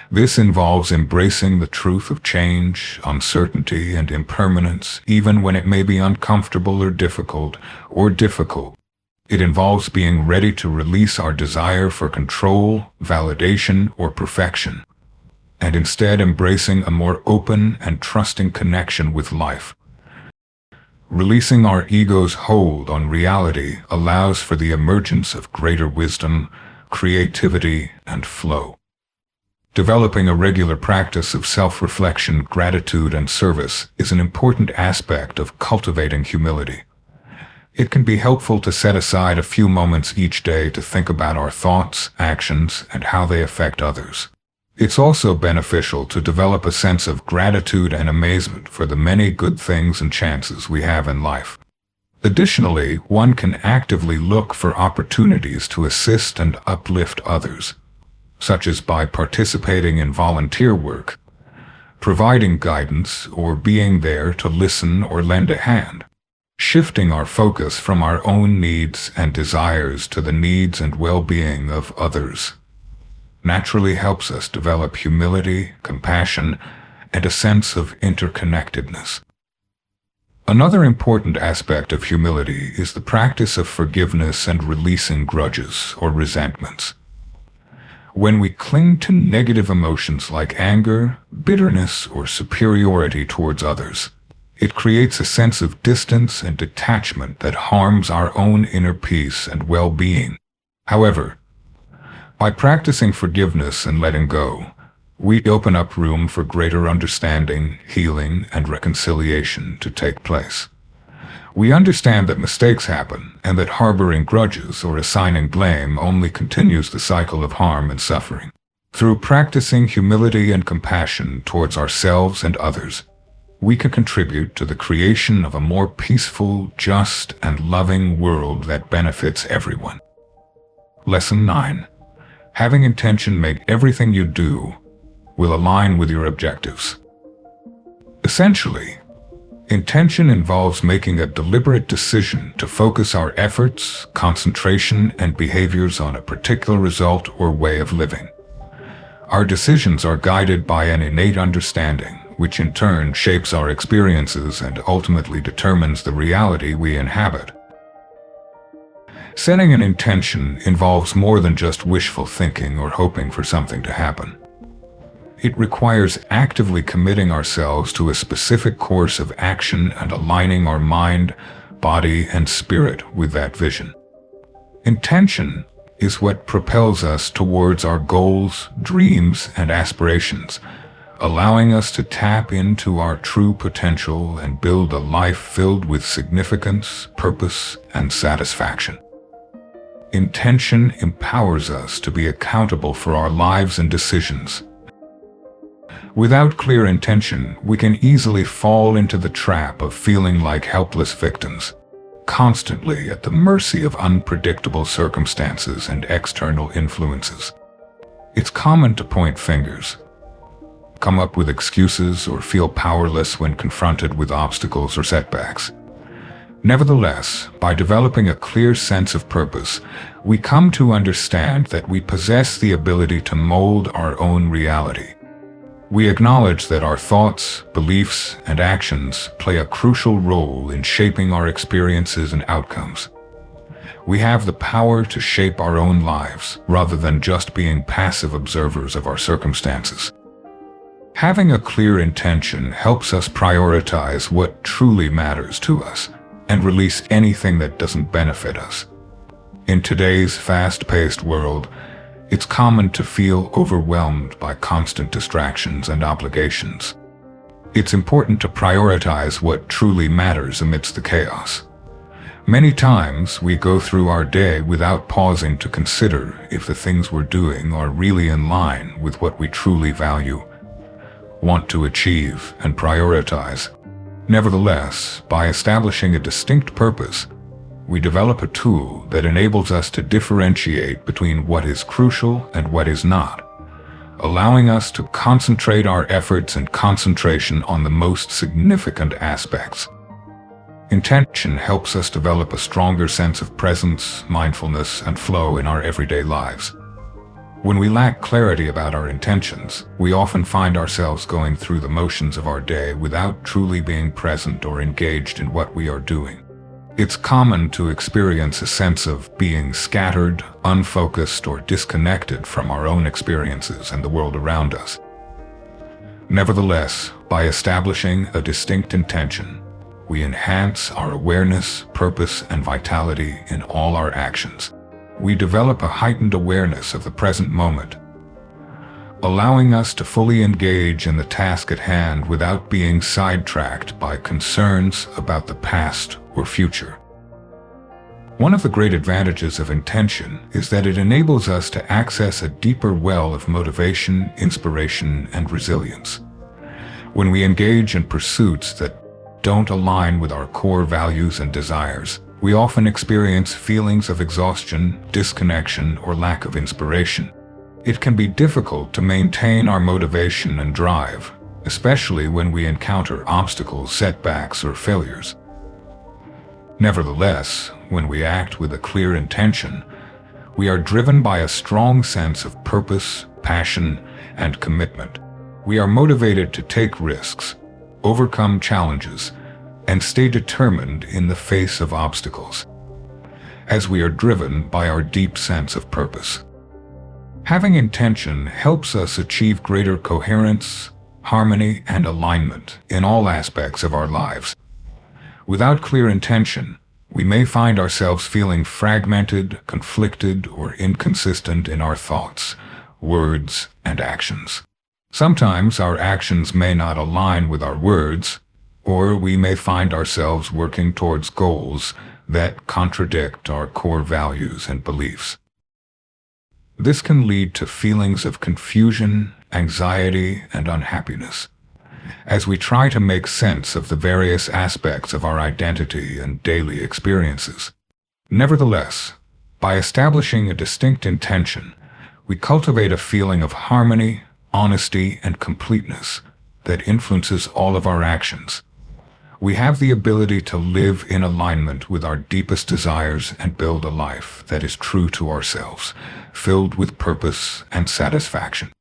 This involves embracing the truth of change, uncertainty, and impermanence, even when it may be uncomfortable or difficult. It involves being ready to release our desire for control, validation, or perfection, and instead embracing a more open and trusting connection with life. Releasing our ego's hold on reality allows for the emergence of greater wisdom, creativity, and flow. Developing a regular practice of self-reflection, gratitude, and service is an important aspect of cultivating humility. It can be helpful to set aside a few moments each day to think about our thoughts, actions, and how they affect others. It's also beneficial to develop a sense of gratitude and amazement for the many good things and chances we have in life. Additionally, one can actively look for opportunities to assist and uplift others, such as by participating in volunteer work, providing guidance, or being there to listen or lend a hand. Shifting our focus from our own needs and desires to the needs and well-being of others naturally helps us develop humility, compassion, and a sense of interconnectedness. Another important aspect of humility is the practice of forgiveness and releasing grudges or resentments. When we cling to negative emotions like anger, bitterness, or superiority towards others, it creates a sense of distance and detachment that harms our own inner peace and well-being. However, by practicing forgiveness and letting go, we open up room for greater understanding, healing, and reconciliation to take place. We understand that mistakes happen and that harboring grudges or assigning blame only continues the cycle of harm and suffering. Through practicing humility and compassion towards ourselves and others, we can contribute to the creation of a more peaceful, just, and loving world that benefits everyone. Lesson 9. Having intention make everything you do will align with your objectives. Essentially, intention involves making a deliberate decision to focus our efforts, concentration, and behaviors on a particular result or way of living. Our decisions are guided by an innate understanding, which in turn shapes our experiences and ultimately determines the reality we inhabit. Setting an intention involves more than just wishful thinking or hoping for something to happen. It requires actively committing ourselves to a specific course of action and aligning our mind, body, and spirit with that vision. Intention is what propels us towards our goals, dreams, and aspirations, allowing us to tap into our true potential and build a life filled with significance, purpose, and satisfaction. Intention empowers us to be accountable for our lives and decisions. Without clear intention, we can easily fall into the trap of feeling like helpless victims, constantly at the mercy of unpredictable circumstances and external influences. It's common to point fingers, come up with excuses, or feel powerless when confronted with obstacles or setbacks. Nevertheless, by developing a clear sense of purpose, we come to understand that we possess the ability to mold our own reality. We acknowledge that our thoughts, beliefs, and actions play a crucial role in shaping our experiences and outcomes. We have the power to shape our own lives rather than just being passive observers of our circumstances. Having a clear intention helps us prioritize what truly matters to us and release anything that doesn't benefit us. In today's fast-paced world, it's common to feel overwhelmed by constant distractions and obligations. It's important to prioritize what truly matters amidst the chaos. Many times, we go through our day without pausing to consider if the things we're doing are really in line with what we truly value, want to achieve, and prioritize. Nevertheless, by establishing a distinct purpose, we develop a tool that enables us to differentiate between what is crucial and what is not, allowing us to concentrate our efforts and concentration on the most significant aspects. Intention helps us develop a stronger sense of presence, mindfulness, and flow in our everyday lives. When we lack clarity about our intentions, we often find ourselves going through the motions of our day without truly being present or engaged in what we are doing. It's common to experience a sense of being scattered, unfocused, or disconnected from our own experiences and the world around us. Nevertheless, by establishing a distinct intention, we enhance our awareness, purpose, and vitality in all our actions. We develop a heightened awareness of the present moment, allowing us to fully engage in the task at hand without being sidetracked by concerns about the past or future. One of the great advantages of intention is that it enables us to access a deeper well of motivation, inspiration, and resilience. When we engage in pursuits that don't align with our core values and desires, we often experience feelings of exhaustion, disconnection, or lack of inspiration. It can be difficult to maintain our motivation and drive, especially when we encounter obstacles, setbacks, or failures. Nevertheless, when we act with a clear intention, we are driven by a strong sense of purpose, passion, and commitment. We are motivated to take risks, overcome challenges, and stay determined in the face of obstacles, as we are driven by our deep sense of purpose. Having intention helps us achieve greater coherence, harmony, and alignment in all aspects of our lives. Without clear intention, we may find ourselves feeling fragmented, conflicted, or inconsistent in our thoughts, words, and actions. Sometimes our actions may not align with our words, or we may find ourselves working towards goals that contradict our core values and beliefs. This can lead to feelings of confusion, anxiety, and unhappiness, as we try to make sense of the various aspects of our identity and daily experiences. Nevertheless, by establishing a distinct intention, we cultivate a feeling of harmony, honesty, and completeness that influences all of our actions. We have the ability to live in alignment with our deepest desires and build a life that is true to ourselves, filled with purpose and satisfaction.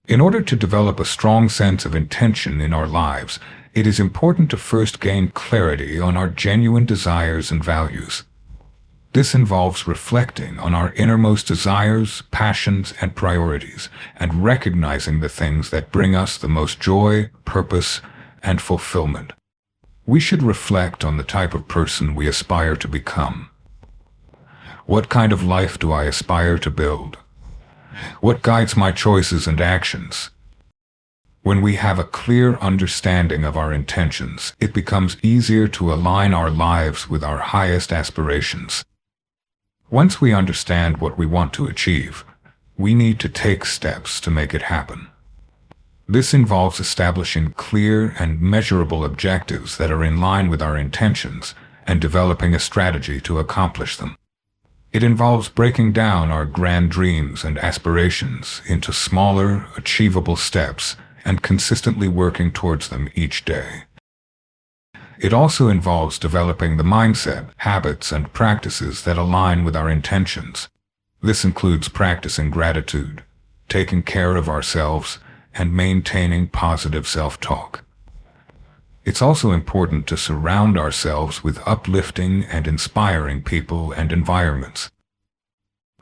In order to develop a strong sense of intention in our lives, it is important to first gain clarity on our genuine desires and values. This involves reflecting on our innermost desires, passions, and priorities, and recognizing the things that bring us the most joy, purpose, and fulfillment. We should reflect on the type of person we aspire to become. What kind of life do I aspire to build? What guides my choices and actions? When we have a clear understanding of our intentions, it becomes easier to align our lives with our highest aspirations. Once we understand what we want to achieve, we need to take steps to make it happen. This involves establishing clear and measurable objectives that are in line with our intentions and developing a strategy to accomplish them. It involves breaking down our grand dreams and aspirations into smaller, achievable steps and consistently working towards them each day. It also involves developing the mindset, habits, and practices that align with our intentions. This includes practicing gratitude, taking care of ourselves, and maintaining positive self-talk. It's also important to surround ourselves with uplifting and inspiring people and environments.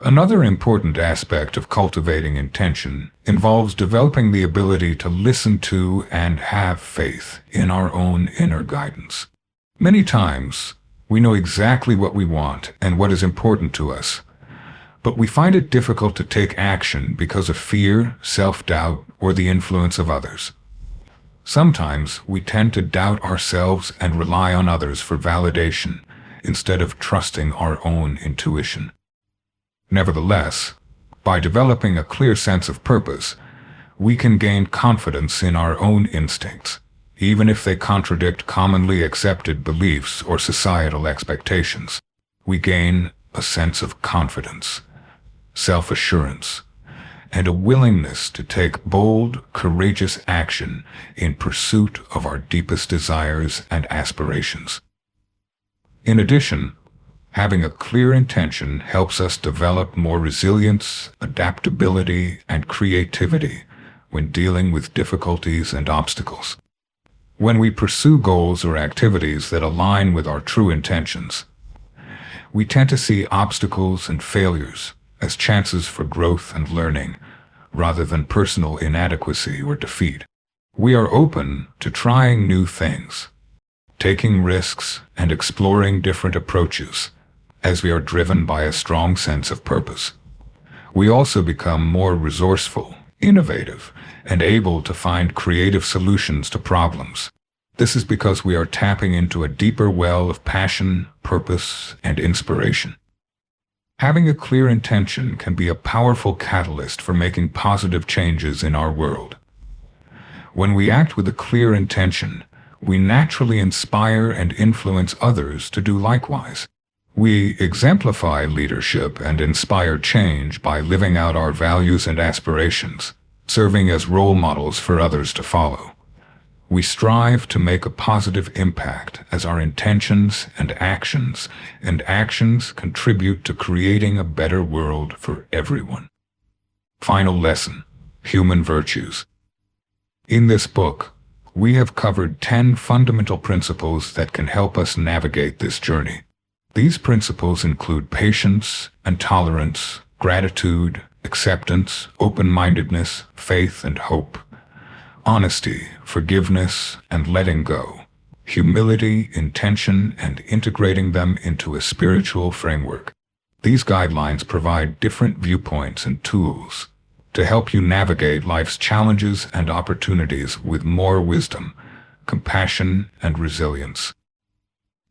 Another important aspect of cultivating intention involves developing the ability to listen to and have faith in our own inner guidance. Many times, we know exactly what we want and what is important to us, but we find it difficult to take action because of fear, self-doubt, or the influence of others. Sometimes we tend to doubt ourselves and rely on others for validation instead of trusting our own intuition. Nevertheless, by developing a clear sense of purpose, we can gain confidence in our own instincts, even if they contradict commonly accepted beliefs or societal expectations. We gain a sense of confidence, self-assurance, and a willingness to take bold, courageous action in pursuit of our deepest desires and aspirations. In addition, having a clear intention helps us develop more resilience, adaptability, and creativity when dealing with difficulties and obstacles. When we pursue goals or activities that align with our true intentions, we tend to see obstacles and failures as chances for growth and learning, rather than personal inadequacy or defeat. We are open to trying new things, taking risks, and exploring different approaches, as we are driven by a strong sense of purpose. We also become more resourceful, innovative, and able to find creative solutions to problems. This is because we are tapping into a deeper well of passion, purpose, and inspiration. Having a clear intention can be a powerful catalyst for making positive changes in our world. When we act with a clear intention, we naturally inspire and influence others to do likewise. We exemplify leadership and inspire change by living out our values and aspirations, serving as role models for others to follow. We strive to make a positive impact as our intentions and actions contribute to creating a better world for everyone. Final lesson: human virtues. In this book, we have covered 10 fundamental principles that can help us navigate this journey. These principles include patience and tolerance, gratitude, acceptance, open-mindedness, faith and hope, honesty, forgiveness, and letting go, humility, intention, and integrating them into a spiritual framework. These guidelines provide different viewpoints and tools to help you navigate life's challenges and opportunities with more wisdom, compassion, and resilience.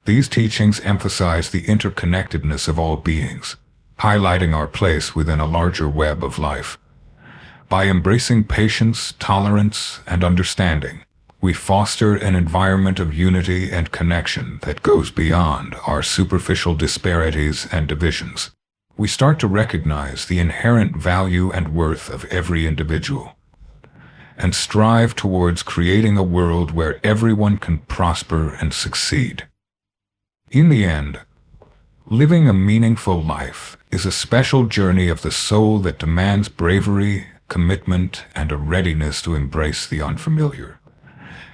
These teachings emphasize the interconnectedness of all beings, highlighting our place within a larger web of life. By embracing patience, tolerance, and understanding, we foster an environment of unity and connection that goes beyond our superficial disparities and divisions. We start to recognize the inherent value and worth of every individual, and strive towards creating a world where everyone can prosper and succeed. In the end, living a meaningful life is a special journey of the soul that demands bravery, commitment, and a readiness to embrace the unfamiliar.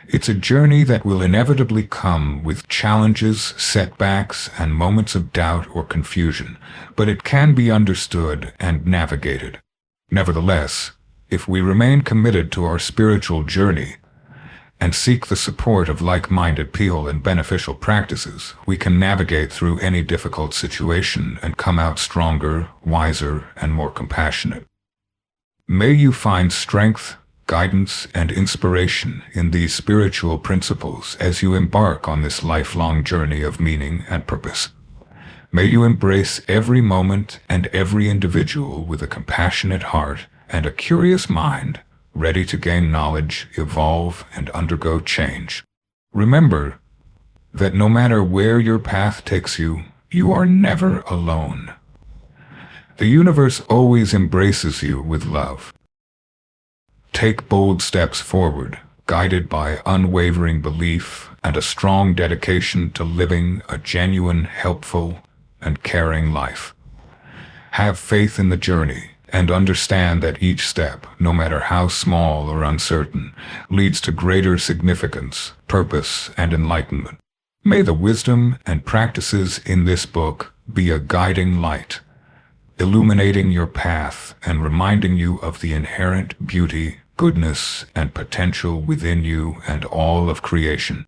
It's a journey that will inevitably come with challenges, setbacks, and moments of doubt or confusion, but it can be understood and navigated. Nevertheless, if we remain committed to our spiritual journey and seek the support of like-minded people and beneficial practices, we can navigate through any difficult situation and come out stronger, wiser, and more compassionate. May you find strength, guidance, and inspiration in these spiritual principles as you embark on this lifelong journey of meaning and purpose. May you embrace every moment and every individual with a compassionate heart and a curious mind, ready to gain knowledge, evolve, and undergo change. Remember that no matter where your path takes you, you are never alone. The universe always embraces you with love. Take bold steps forward, guided by unwavering belief and a strong dedication to living a genuine, helpful, and caring life. Have faith in the journey and understand that each step, no matter how small or uncertain, leads to greater significance, purpose, and enlightenment. May the wisdom and practices in this book be a guiding light, illuminating your path and reminding you of the inherent beauty, goodness, and potential within you and all of creation.